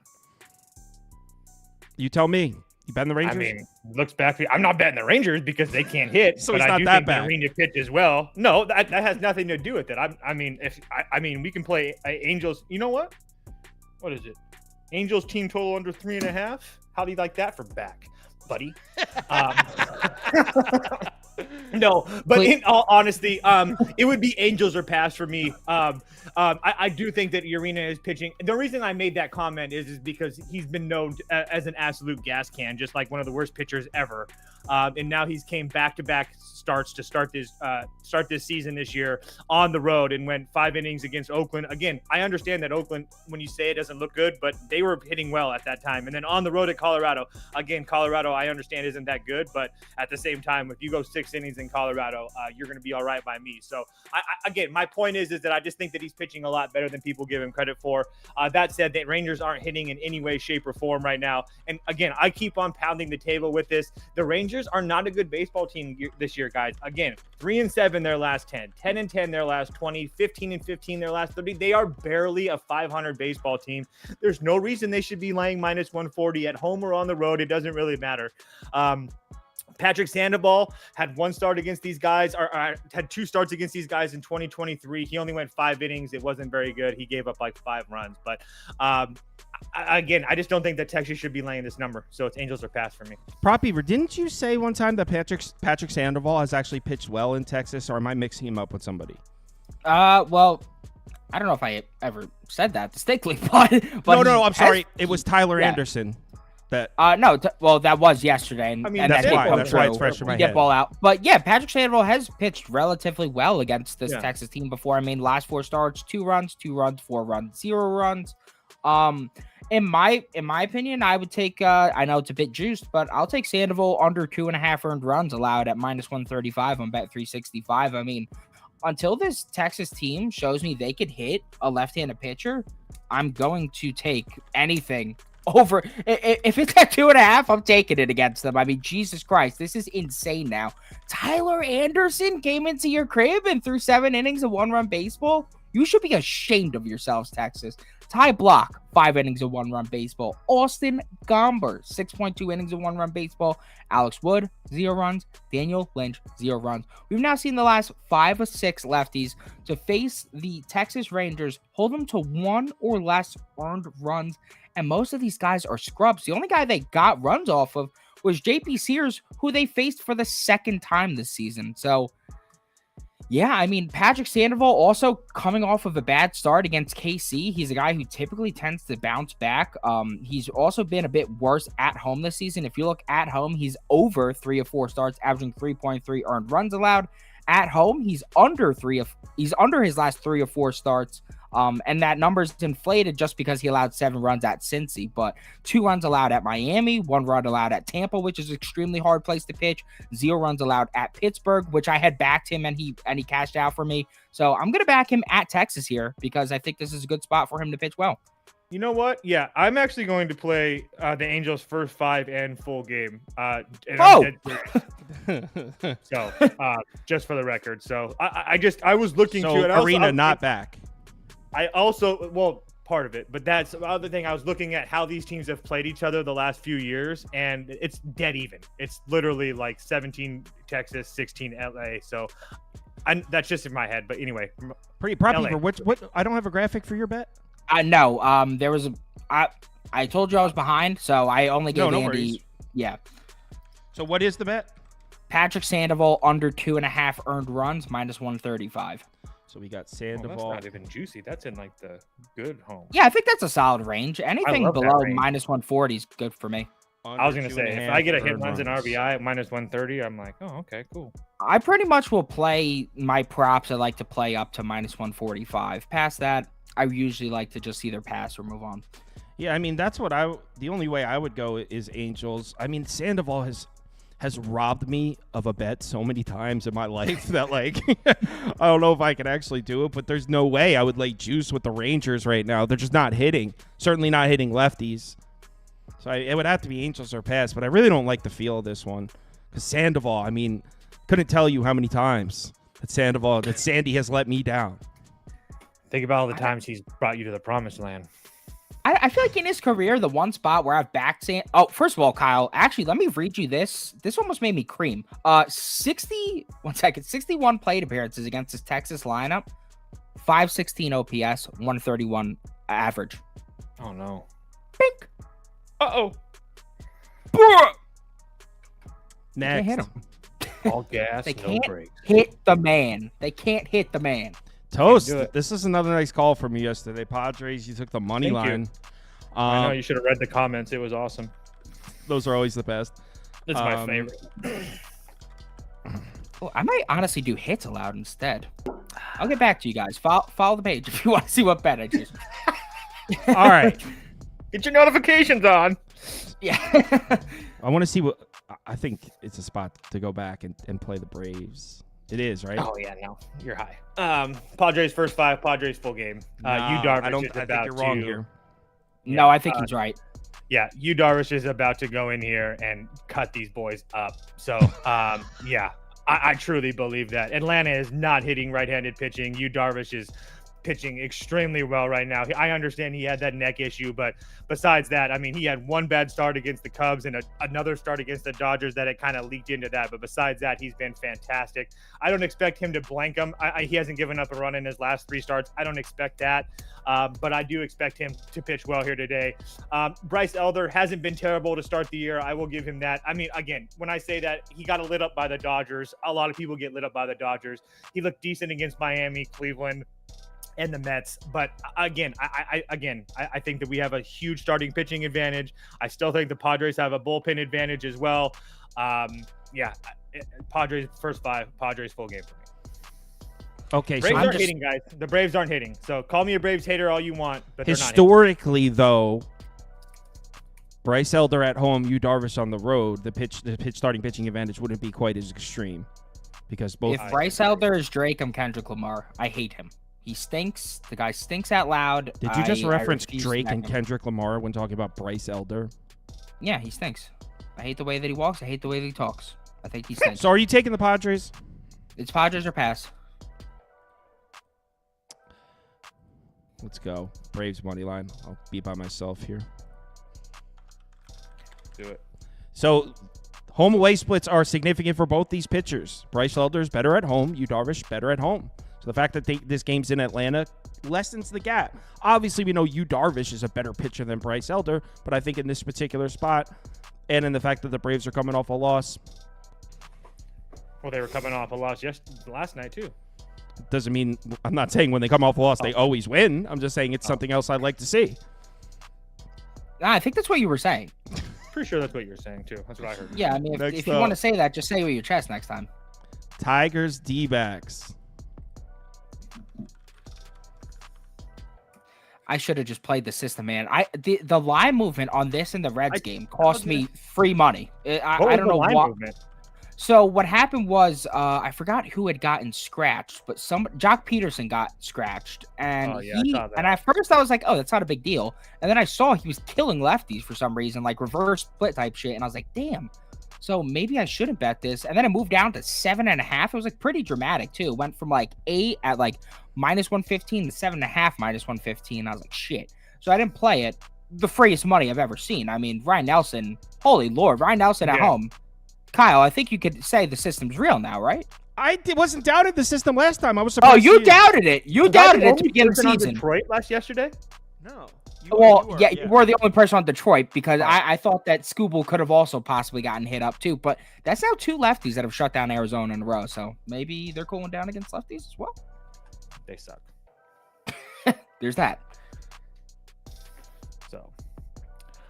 You tell me. You betting the Rangers? I mean, looks back. I'm not betting the Rangers because they can't hit. So but it's not I do that think bad. The Arena pitch as well. No, that has nothing to do with it. I mean, we can play Angels. You know what? What is it? Angels team total under 3.5. How do you like that for back, buddy? No, but in all honesty, it would be Angels or pass for me. I do think that Urena is pitching. The reason I made that comment is because he's been known as an absolute gas can, just like one of the worst pitchers ever. And now he's came back-to-back starts to start this season this year on the road and went 5 innings against Oakland. Again, I understand that Oakland, when you say it doesn't look good, but they were hitting well at that time. And then on the road at Colorado, again, Colorado, I understand isn't that good, but at the same time, if you go 6 innings in Colorado, you're going to be all right by me. So again, my point is that I just think that he's pitching a lot better than people give him credit for. That said, the Rangers aren't hitting in any way, shape, or form right now. And again, I keep on pounding the table with this. The Rangers are not a good baseball team this year, guys. Again, 3-7 their last 10, 10-10 their last 20, 15-15 their last 30. They are barely a 500 baseball team. There's no reason they should be laying minus 140 at home or on the road. It doesn't really matter. Patrick Sandoval had 1 start against these guys, or had 2 starts against these guys in 2023. He only went 5 innings. It wasn't very good. He gave up like 5 runs. But again, I just don't think that Texas should be laying this number. So it's Angels or pass for me. Prop Beaver, didn't you say one time that Patrick Sandoval has actually pitched well in Texas, or am I mixing him up with somebody? Well, I don't know if I ever said that distinctly, but no, I'm sorry. It was Tyler Anderson. That that was yesterday, and that's why it's fresh in my head. Ball out, but yeah, Patrick Sandoval has pitched relatively well against this Texas team before. I mean, last 4 starts, 2 runs, 2 runs, 4 runs, 0 runs. In my opinion, I would take. I know it's a bit juiced, but I'll take Sandoval under 2.5 earned runs allowed at minus 135 on Bet 365. I mean, until this Texas team shows me they could hit a left-handed pitcher, I'm going to take anything over. If it's at 2.5, I'm taking it against them. I mean, Jesus Christ, this is insane now. Tyler Anderson came into your crib and threw 7 innings of 1-run baseball. You should be ashamed of yourselves, Texas. Ty Block, 5 innings of 1-run baseball. Austin Gomber, 6.2 innings of 1-run baseball. Alex Wood, 0 runs. Daniel Lynch, 0 runs. We've now seen the last 5 of 6 lefties to face the Texas Rangers, hold them to 1 or less earned runs, and most of these guys are scrubs. The only guy they got runs off of was JP Sears, who they faced for the 2nd time this season. So, yeah, I mean, Patrick Sandoval also coming off of a bad start against KC. He's a guy who typically tends to bounce back. He's also been a bit worse at home this season. If you look at home, he's over 3 of 4 starts, averaging 3.3 earned runs allowed. At home, he's under his last 3 or 4 starts. And that number's inflated just because he allowed 7 runs at Cincy, but 2 runs allowed at Miami, 1 run allowed at Tampa, which is an extremely hard place to pitch, 0 runs allowed at Pittsburgh, which I had backed him and he cashed out for me. So I'm going to back him at Texas here because I think this is a good spot for him to pitch well. You know what? Yeah, I'm actually going to play the Angels' first 5 and full game. So just for the record. So I was looking to it. Arena not back. I also, well, part of it, but that's the other thing. I was looking at how these teams have played each other the last few years, and it's dead even. It's literally like 17 Texas, 16 LA. So that's just in my head. But anyway, pretty proper. What? I don't have a graphic for your bet. No. There was I told you I was behind, so I only gave Andy. Worries. Yeah. So what is the bet? Patrick Sandoval under 2.5 earned runs, minus 135. So we got Sandoval. That's not even juicy. That's in like the good home. Yeah, I think that's a solid range. Anything below minus 140 is good for me. I was going to say, if I get a hit runs and RBI at minus 130, I'm like, oh, okay, cool. I pretty much will play my props. I like to play up to minus 145. Past that, I usually like to just either pass or move on. Yeah, I mean, that's what the only way I would go is Angels. I mean, Sandoval has robbed me of a bet so many times in my life that, like, I don't know if I can actually do it, but there's no way I would lay juice with the Rangers right now. They're just not hitting. Certainly not hitting lefties. So it would have to be Angels or pass, but I really don't like the feel of this one. Because Sandoval, I mean, couldn't tell you how many times that Sandy has let me down. Think about all the times he's brought you to the promised land. I feel like in his career, the one spot where I've backed first of all, Kyle, actually, let me read you this. This almost made me cream. 61 plate appearances against his Texas lineup, 516 OPS, 131 average. Oh, no. Bink. Uh-oh. Next. Hit him. All gas, They no can't brakes. hit the man. They can't hit the man. Toast. do it. This is another nice call from you yesterday. Padres, you took the money Thank you. line. I know you should have read the comments. It was awesome. Those are always the best. It's my favorite. Oh, I might honestly do hits allowed instead. I'll get back to you guys. Follow the page if you want to see what bet I choose. All right. Get your notifications on. Yeah. I want to see what I think it's a spot to go back and play the Braves. It is, right? Oh yeah, no, you're high. Padres first 5, Padres full game. Nah, Darvish I is think about you're wrong to, here. No, I think he's right. Yeah, Darvish is about to go in here and cut these boys up. So, yeah, I truly believe that. Atlanta is not hitting right-handed pitching. Darvish is pitching extremely well right now. I understand he had that neck issue, but besides that, I mean, he had one bad start against the Cubs and another start against the Dodgers that it kind of leaked into that. But besides that, he's been fantastic. I don't expect him to blank him. He hasn't given up a run in his last 3 starts. I don't expect that, but I do expect him to pitch well here today. Bryce Elder hasn't been terrible to start the year. I will give him that. I mean, again, when I say that, he got lit up by the Dodgers. A lot of people get lit up by the Dodgers. He looked decent against Miami, Cleveland, and the Mets. But again, I think that we have a huge starting pitching advantage. I still think the Padres have a bullpen advantage as well. Yeah, Padres first 5, Padres full game for me. Okay, Braves so aren't hitting, guys. The Braves aren't hitting. So call me a Braves hater all you want, but they're not hitting. Historically, though, Bryce Elder at home, Darvish on the road, the starting pitching advantage wouldn't be quite as extreme because both. If Bryce Elder is Drake, I'm Kendrick Lamar. I hate him. He stinks. The guy stinks out loud. Did you just reference refuse Drake to and back him. Kendrick Lamar when talking about Bryce Elder? Yeah, he stinks. I hate the way that he walks. I hate the way that he talks. I think he stinks. So are you taking the Padres? It's Padres or pass. Let's go. Braves money line. I'll be by myself here. Do it. So home away splits are significant for both these pitchers. Bryce Elder is better at home. Darvish better at home. So the fact that this game's in Atlanta lessens the gap. Obviously, we know Darvish is a better pitcher than Bryce Elder, but I think in this particular spot, and in the fact that the Braves are coming off a loss, Well, they were coming off a loss last night too. doesn't mean I'm not saying when they come off a loss they always win. I'm just saying it's something else I'd like to see. Nah, I think that's what you were saying. Pretty sure that's what you were saying too. That's what I heard. Yeah, I mean, if you want to say that, just say it with your chest next time. Tigers D-backs. I should have just played the system, man. The line movement on this and the Reds game cost me free money. I don't know why. So what happened was I forgot who had gotten scratched, but Jock Peterson got scratched, and I saw that. And at first I was like, oh, that's not a big deal, and then I saw he was killing lefties for some reason, like reverse split type shit, and I was like, damn. So maybe I shouldn't bet this. And then it moved down to 7.5. It was like pretty dramatic too. It went from like 8 at like -115 to 7.5 -115. I was like, shit. So I didn't play it. The freest money I've ever seen. I mean, Ryan Nelson, holy Lord, Ryan Nelson at home. Kyle, I think you could say the system's real now, right? I wasn't doubting the system last time. I was surprised. Oh, you doubted it. You doubted it to begin the season. Detroit yesterday? No. You were the only person on Detroit because I thought that Scooble could have also possibly gotten hit up too. But that's now 2 lefties that have shut down Arizona in a row. So maybe they're cooling down against lefties as well. They suck. There's that. So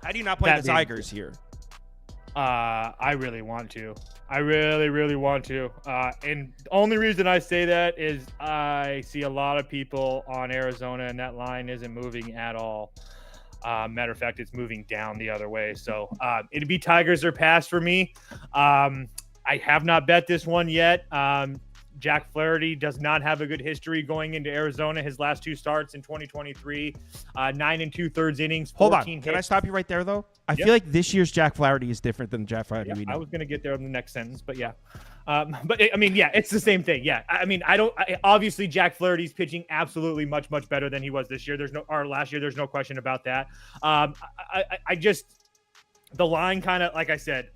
how do you not play the Tigers here? I really want to. I really, really want to. And the only reason I say that is I see a lot of people on Arizona, and that line isn't moving at all. Matter of fact, it's moving down the other way. So it'd be Tigers or pass for me. I have not bet this one yet. Jack Flaherty does not have a good history going into Arizona. His last 2 starts in 2023, 9 2/3 innings. Hold on. Can I stop you right there, though? I feel like this year's Jack Flaherty is different than Jack Flaherty we know. I was going to get there in the next sentence, but yeah. It's the same thing. Yeah. Obviously Jack Flaherty's pitching absolutely much, much better than he was this year. Last year. There's no question about that. The line kind of, like I said,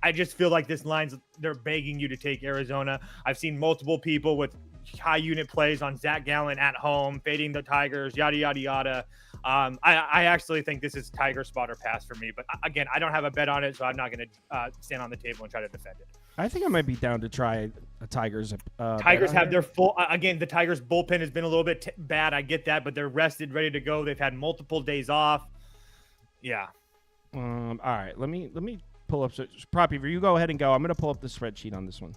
I just feel like they're begging you to take Arizona. I've seen multiple people with high unit plays on Zach Gallen at home, fading the Tigers, yada, yada, yada. I actually think this is Tiger spot or pass for me. But again, I don't have a bet on it, so I'm not going to stand on the table and try to defend it. I think I might be down to try a Tigers. Tigers bet have on their full. Again, the Tigers bullpen has been a little bit bad. I get that, but they're rested, ready to go. They've had multiple days off. Yeah. All right. Let me pull up. Proppy, you go ahead and go. I'm gonna pull up the spreadsheet on this one.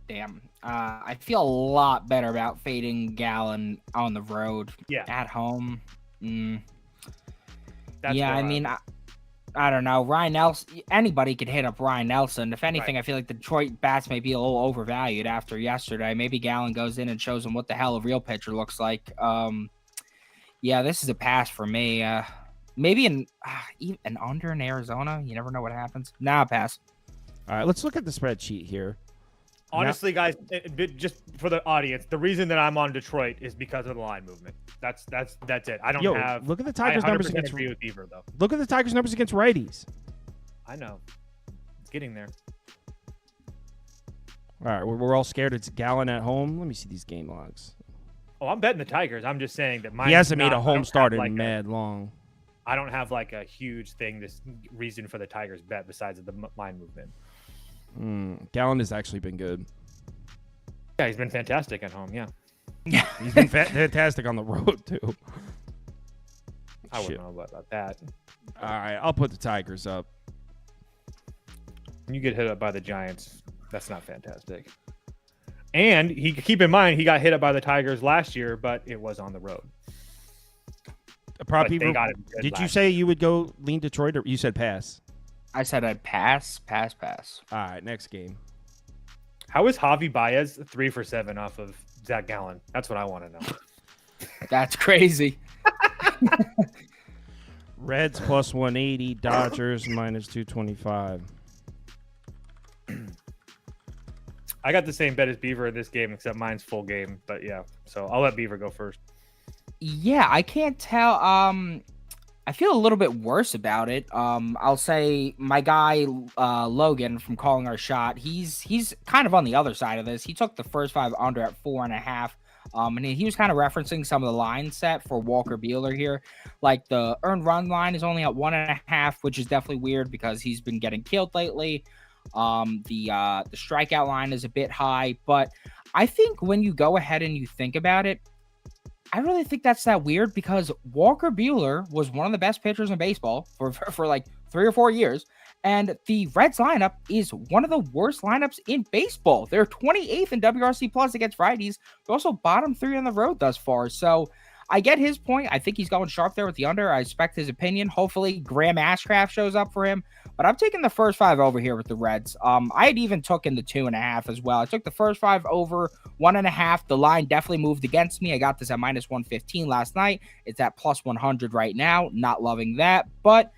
Damn. I feel a lot better about fading Gallon on the road. Yeah. At home. That's yeah, I mean, I don't know. Ryan Nelson, anybody could hit up Ryan Nelson. If anything, Right. I feel like the Detroit bats may be a little overvalued after yesterday. Maybe Gallon goes in and shows them what the hell a real pitcher looks like. Yeah, this is a pass for me. Maybe an under in Arizona. You never know what happens. Nah, pass. All right, let's look at the spreadsheet here. Honestly, guys, just for the audience, the reason that I'm on Detroit is because of the line movement. That's it. I don't have. Look at the Tigers' numbers 100% against agree with Beaver though. Look at the Tigers' numbers against righties. I know. It's getting there. All right, we're all scared. It's Gallon at home. Let me see these game logs. Oh, I'm betting the Tigers. I'm just saying that mine. He hasn't made a home start in mad long. I don't have like a huge thing. This reason for the Tigers bet besides the line movement. Gallon has actually been good. Yeah, he's been fantastic at home. Yeah. Yeah, He's been fantastic on the road too. I wouldn't know about that. All right, I'll put the Tigers up. When you get hit up by the Giants, that's not fantastic. And keep in mind he got hit up by the Tigers last year, but it was on the road. Proppy, They got him did you say you would go lean Detroit, or you said pass? I said I'd pass. All right, next game. How is Javi Baez 3 for 7 off of Zach Gallen? That's what I want to know. That's crazy. Reds plus 180, Dodgers minus 225. I got the same bet as Beaver in this game, except mine's full game. But yeah, so I'll let Beaver go first. Yeah, I can't tell. I feel a little bit worse about it. I'll say my guy Logan from Calling Our Shot. He's kind of on the other side of this. He took the first 5 under at 4.5. And he was kind of referencing some of the line set for Walker Buehler here. Like the earned run line is only at 1.5, which is definitely weird because he's been getting killed lately. The strikeout line is a bit high, but I think when you go ahead and you think about it, I really think that's that weird because Walker Buehler was one of the best pitchers in baseball for like 3 or 4 years. And the Reds lineup is one of the worst lineups in baseball. They're 28th in WRC plus against righties. They're also bottom 3 on the road thus far. So I get his point. I think he's going sharp there with the under. I expect his opinion. Hopefully Graham Ashcraft shows up for him. But I'm taking the first 5 over here with the Reds. I had even taken the 2.5 as well. I took the first 5 over 1.5. The line definitely moved against me. I got this at minus 115 last night. It's at plus 100 right now. Not loving that, but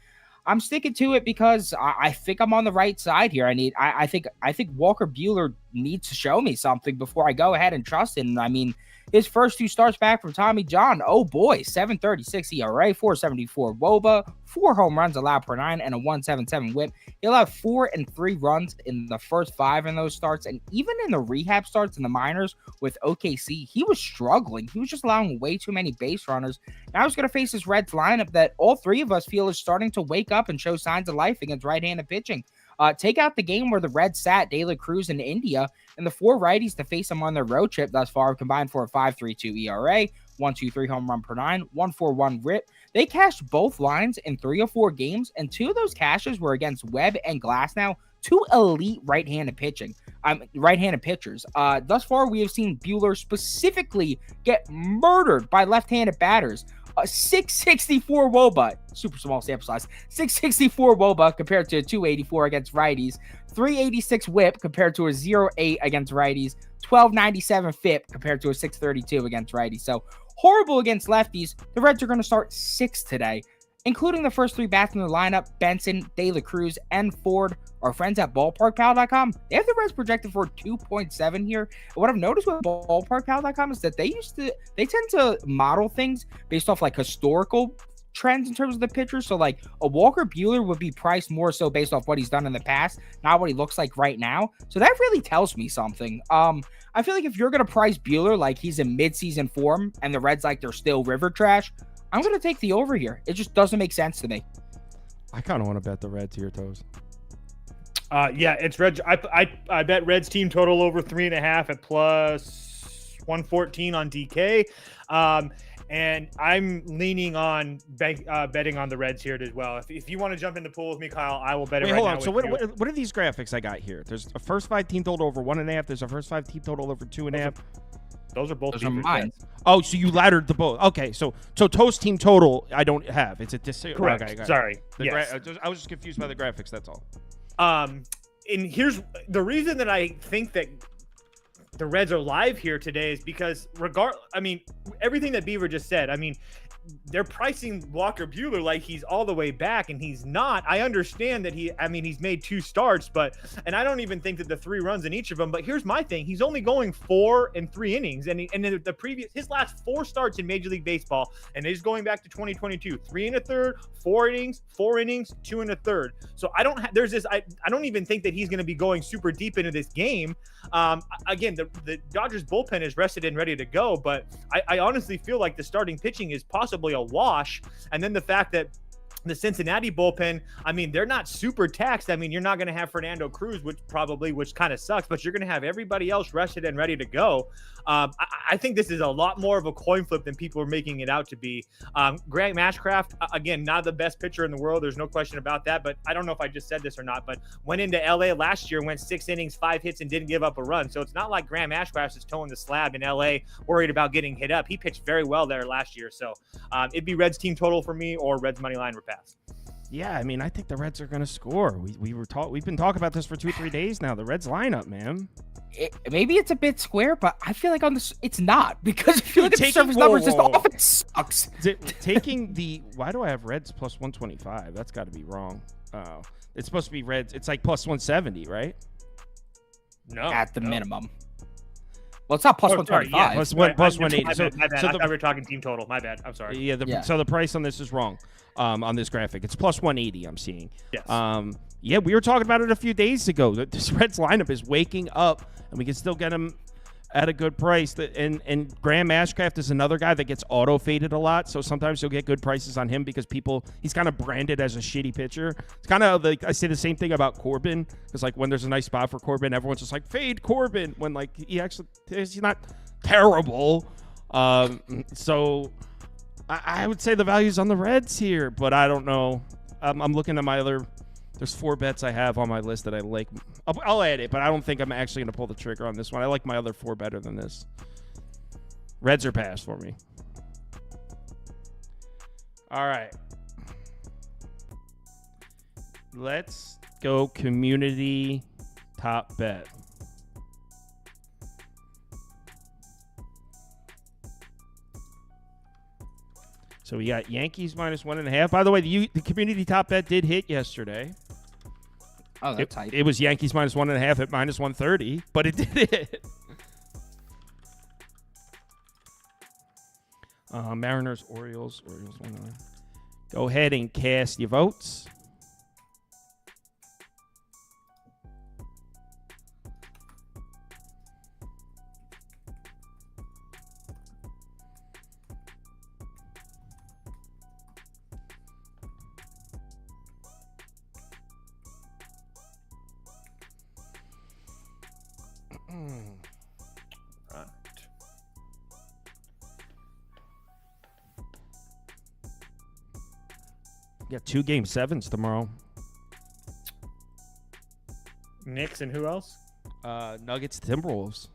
I'm sticking to it because I think I'm on the right side here. I think Walker Buehler needs to show me something before I go ahead and trust him. I mean, his first 2 starts back from Tommy John. Oh boy, 7.36 ERA, 4.74 WOBA, 4 home runs allowed per 9, and a 1.77 WHIP. He'll have 4 and 3 runs in the first 5 in those starts, and even in the rehab starts in the minors with OKC, he was struggling. He was just allowing way too many base runners. Now he's going to face this Reds lineup that all 3 of us feel is starting to wake up and show signs of life against right-handed pitching. Take out the game where the Reds sat De La Cruz in India, and the 4 righties to face them on their road trip thus far combined for a 5.32 ERA, 1.23 home run per 9, 1.41 WHIP. They cashed both lines in 3 or 4 games, and 2 of those cashes were against Webb and Glasnow, 2 elite right-handed pitchers. Thus far, we have seen Buehler specifically get murdered by left-handed batters. 664 WOBA, super small sample size, 664 WOBA compared to a 284 against righties, 386 WHIP compared to a 0.8 against righties, 1297 FIP compared to a 632 against righties. So horrible against lefties. The Reds are going to start 6 today, including the first 3 bats in the lineup, Benson, De La Cruz, and Ford. Our friends at ballparkpal.com, they have the Reds projected for 2.7 here. And what I've noticed with ballparkpal.com is that they tend to model things based off like historical trends in terms of the pitchers. So like a Walker Buehler would be priced more so based off what he's done in the past, not what he looks like right now. So that really tells me something. I feel like if you're going to price Buehler like he's in midseason form and the Reds like they're still river trash, I'm going to take the over here. It just doesn't make sense to me. I kind of want to bet the Reds here, Toes. Yeah, it's Reds. I bet Reds team total over 3.5 at plus 114 on DK. And I'm leaning on betting on the Reds here as well. If you want to jump in the pool with me, Kyle, I will bet it right now. Hold on. So what are these graphics I got here? There's a first 5 team total over 1.5. There's a first 5 team total over 2.5. Those are both Those are mine. Oh, so you laddered the both. Okay, so Toast team total I don't have. It's a correct. Okay, Sorry. Yes. I was just confused by the graphics. That's all. And here's the reason that I think that the Reds are live here today is because everything that Beaver just said, they're pricing Walker Buehler like he's all the way back, and he's not. I understand that he's made 2 starts, and I don't even think that the 3 runs in each of them. But here's my thing: he's only going 4 and 3 innings, and his last 4 starts in Major League Baseball, and he's going back to 2022, 3 1/3, 4 innings, 4 innings, 2 1/3. So I don't even think that he's going to be going super deep into this game. Again, the Dodgers bullpen is rested and ready to go, but I honestly feel like the starting pitching is possibly a wash. And then the fact that the Cincinnati bullpen, they're not super taxed. You're not going to have Fernando Cruz, which kind of sucks, but you're going to have everybody else rested and ready to go. I think this is a lot more of a coin flip than people are making it out to be. Grant Mashcraft, again, not the best pitcher in the world. There's no question about that, but I don't know if I just said this or not, but went into LA last year, went 6 innings, 5 hits, and didn't give up a run. So it's not like Grant Mashcraft is towing the slab in LA, worried about getting hit up. He pitched very well there last year. So it'd be Reds team total for me or Reds money line or pass. Yeah, I think the Reds are going to score. We've been talking about this for 2-3 days now. The Reds lineup, man. Maybe it's a bit square, but I feel like it's not, because if you look at the surface numbers, this offense sucks. Why do I have Reds plus 125? That's got to be wrong. It's supposed to be Reds. It's like plus 170, right? No, at the minimum. Well, it's not plus 125. Yeah, plus 180. My bad. I thought we were talking team total. My bad. I'm sorry. Yeah. So the price on this is wrong. On this graphic, it's plus 180. I'm seeing. Yes. Yeah, we were talking about it a few days ago. This Reds lineup is waking up, and we can still get them at a good price. And Graham Ashcraft is another guy that gets auto faded a lot. So sometimes you'll get good prices on him because he's kind of branded as a shitty pitcher. It's kind of like I say the same thing about Corbin, because like when there's a nice spot for Corbin, everyone's just like fade Corbin when like he's not terrible. So I would say the value's on the Reds here, but I don't know. I'm looking at my other. There's 4 bets I have on my list that I like. I'll add it, but I don't think I'm actually going to pull the trigger on this one. I like my other 4 better than this. Reds are pass for me. All right. Let's go community top bet. So we got Yankees minus 1.5. By the way, the community top bet did hit yesterday. Oh, that's tight. It was Yankees minus 1.5 at minus 130, but it did hit. Mariners, Orioles 1-9. Go ahead and cast your votes. Right. We got 2 Game 7s tomorrow. Knicks and who else? Nuggets, Timberwolves.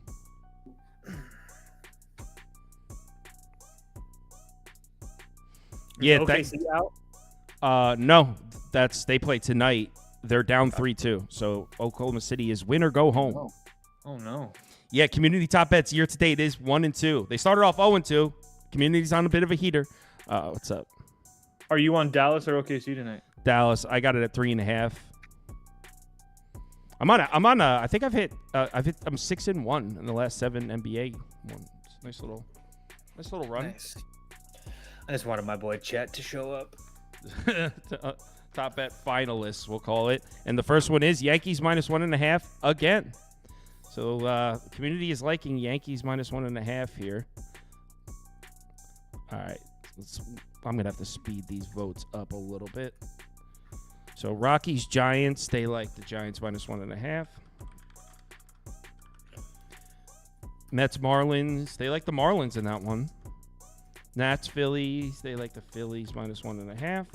Yeah, OKC out? No, they play tonight. They're down 3-2. So Oklahoma City is win or go home. Oh no. Yeah, community top bets year to date is 1-2. They started off 0-2. Community's on a bit of a heater. What's up? Are you on Dallas or OKC tonight? Dallas. I got it at 3.5. I think I'm 6-1 in the last 7 NBA ones. Nice little run. Nice. I just wanted my boy Chet to show up. Top bet finalists, we'll call it. And the first one is Yankees minus 1.5 again. So community is liking Yankees minus 1.5 here. All right. I'm going to have to speed these votes up a little bit. So Rockies, Giants, they like the Giants -1.5. Mets, Marlins, they like the Marlins in that one. Nats, Phillies, they like the Phillies -1.5.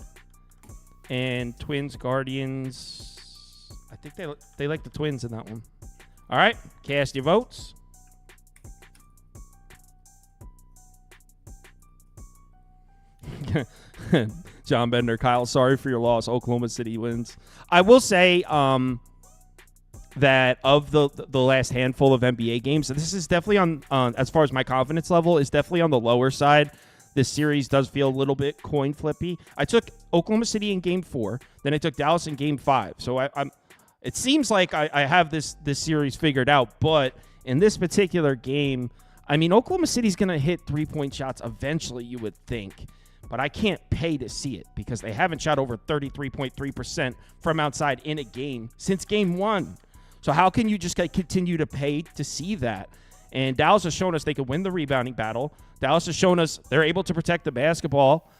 And Twins, Guardians, I think they like the Twins in that one. All right, cast your votes. John Bender, Kyle, sorry for your loss. Oklahoma City wins. I will say that of the last handful of NBA games, this is definitely on as far as my confidence level, is definitely on the lower side. This series does feel a little bit coin flippy. I took Oklahoma City in Game 4, then I took Dallas in Game 5. So I'm. It seems like I have this series figured out, but in this particular game, I mean, Oklahoma City's going to hit 3-point shots eventually, you would think. But I can't pay to see it because they haven't shot over 33.3% from outside in a game since Game 1. So how can you just continue to pay to see that? And Dallas has shown us they can win the rebounding battle. Dallas has shown us they're able to protect the basketball.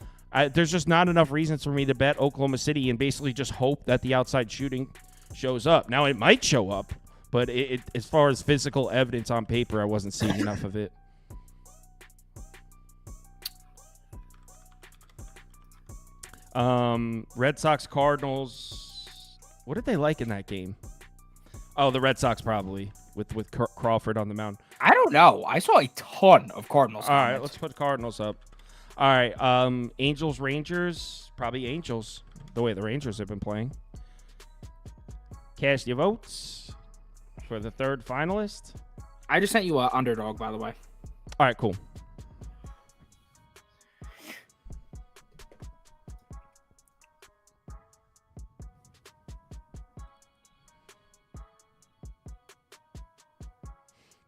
There's just not enough reasons for me to bet Oklahoma City and basically just hope that the outside shooting shows up. Now, it might show up, but as far as physical evidence on paper, I wasn't seeing enough of it. Red Sox, Cardinals. What did they like in that game? Oh, the Red Sox probably with Crawford on the mound. I don't know. I saw a ton of Cardinals. All right, let's put Cardinals up. All right, Angels, Rangers. Probably Angels, the way the Rangers have been playing. Cast your votes for the third finalist. I just sent you an underdog, by the way. All right, cool.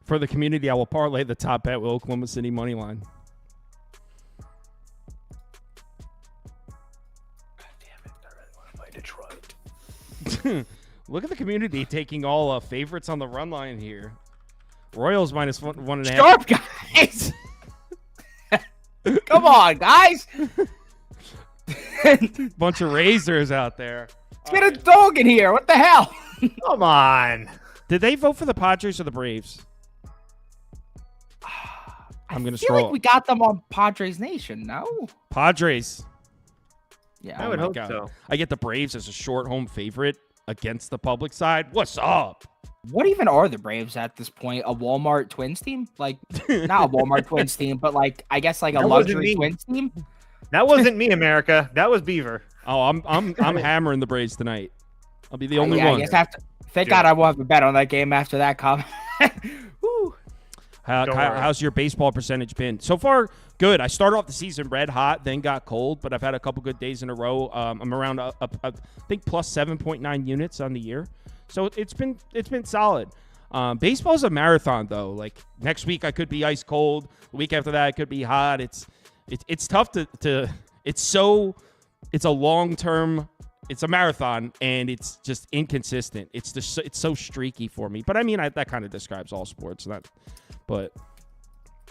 For the community, I will parlay the top bet with Oklahoma City money line. God damn it. I really want to play Detroit. Look at the community taking all favorites on the run line here. Royals -1.5. Sharp, guys. Come on, guys. Bunch of razors out there. Let's get a dog in here. What the hell? Come on. Did they vote for the Padres or the Braves? I'm going to I feel scroll. like we got them on Padres Nation, no? Padres. Yeah. I would my hope God. so. I get the Braves as a short home favorite against the public side. What's up? What even are the Braves at this point? A Walmart Twins team? Like, not a Walmart Twins team, but like, I guess like a That wasn't luxury me. Twins team? That wasn't me, America. That was Beaver. Oh, I'm hammering the Braves tonight. I'll be the only yeah, one. I guess thank God I will have a bet on that game after that comment. Woo. Kyle, how's your baseball percentage been? So far, good. I started off the season red hot, then got cold, but I've had a couple good days in a row. I'm around, I think, plus 7.9 units on the year. So it's been solid. Baseball's a marathon, though. Like, next week I could be ice cold. The week after that I could be hot. It's tough to it's a long-term, it's a marathon, and it's just inconsistent. It's so streaky for me. But I mean, that kind of describes all sports. But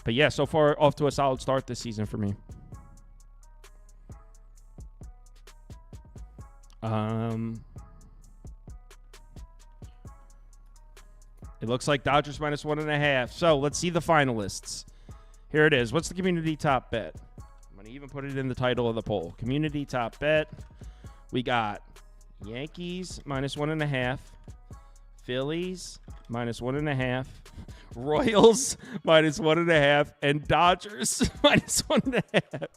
yeah, so far off to a solid start this season for me. It looks like Dodgers -1.5. So let's see the finalists. Here it is. What's the community top bet? I'm going to even put it in the title of the poll. Community top bet. We got Yankees -1.5. Phillies -1.5. Royals -1.5. And Dodgers -1.5.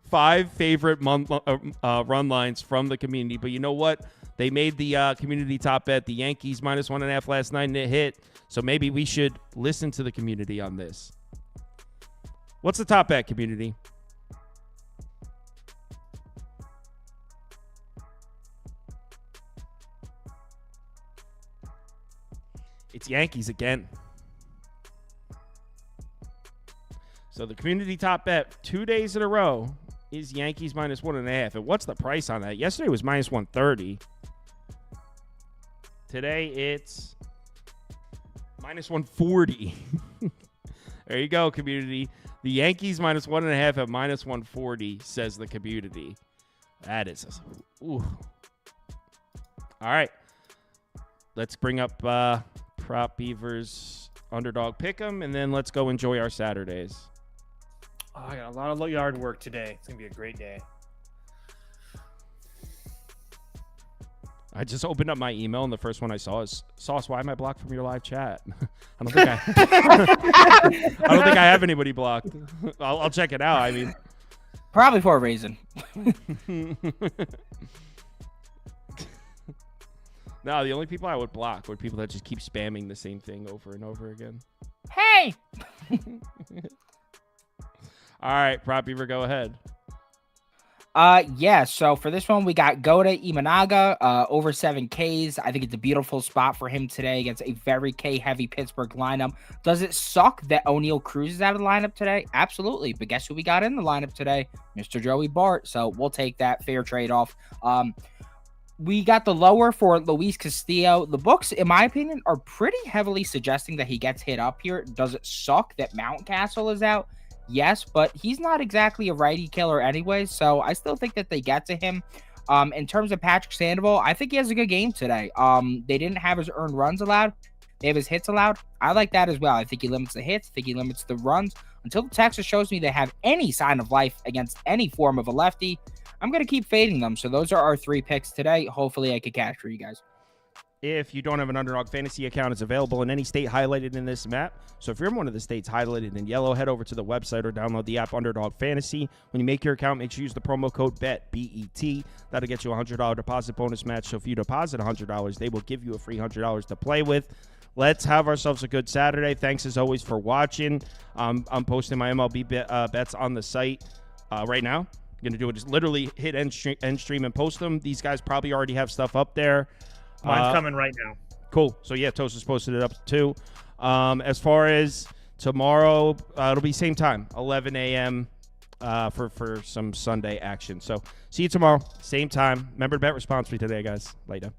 5 favorite run lines from the community. But you know what? They made the community top bet, the Yankees -1.5 last night, and it hit. So maybe we should listen to the community on this. What's the top bet, community? It's Yankees again. So the community top bet 2 days in a row is Yankees -1.5. And what's the price on that? Yesterday was -130. Today it's -140. There you go, community. The Yankees -1.5 at -140, says the community. That is. Ooh. All right. Let's bring up Prop Beavers underdog pick'em, and then let's go enjoy our Saturdays. Oh, I got a lot of yard work today. It's gonna be a great day. I just opened up my email, and the first one I saw is, Sauce, why am I blocked from your live chat? I don't think I don't think I have anybody blocked. I'll check it out. I mean, Probably for a reason. No, the only people I would block were people that just keep spamming the same thing over and over again. Hey! All right, Prop Beaver, go ahead. Yeah, so for this one, we got Goda Imanaga, over 7 Ks. I think it's a beautiful spot for him today against a very K-heavy Pittsburgh lineup. Does it suck that O'Neal Cruz is out of the lineup today? Absolutely, but guess who we got in the lineup today? Mr. Joey Bart, so we'll take that. Fair trade-off. We got the lower for Luis Castillo. The books, in my opinion, are pretty heavily suggesting that he gets hit up here. Does it suck that Mountcastle is out? Yes, but he's not exactly a righty killer anyway, so I still think that they get to him. In terms of Patrick Sandoval, I think he has a good game today. They didn't have his earned runs allowed. They have his hits allowed. I like that as well. I think he limits the hits. I think he limits the runs. Until Texas shows me they have any sign of life against any form of a lefty, I'm going to keep fading them. So those are our 3 picks today. Hopefully I could cash for you guys. If you don't have an Underdog Fantasy account, it's available in any state highlighted in this map. So if you're in one of the states highlighted in yellow, head over to the website or download the app Underdog Fantasy. When you make your account, make sure you use the promo code BET, B-E-T. That'll get you a $100 deposit bonus match. So if you deposit $100, they will give you a free $100 to play with. Let's have ourselves a good Saturday. Thanks, as always, for watching. I'm posting my MLB bets on the site right now. I'm going to do it. Just literally hit end stream and post them. These guys probably already have stuff up there. Mine's coming right now. Cool. So, yeah, Toast has posted it up too. As far as tomorrow, it'll be same time, 11 a.m. For some Sunday action. So, see you tomorrow, same time. Remember to bet responsibly today, guys. Later.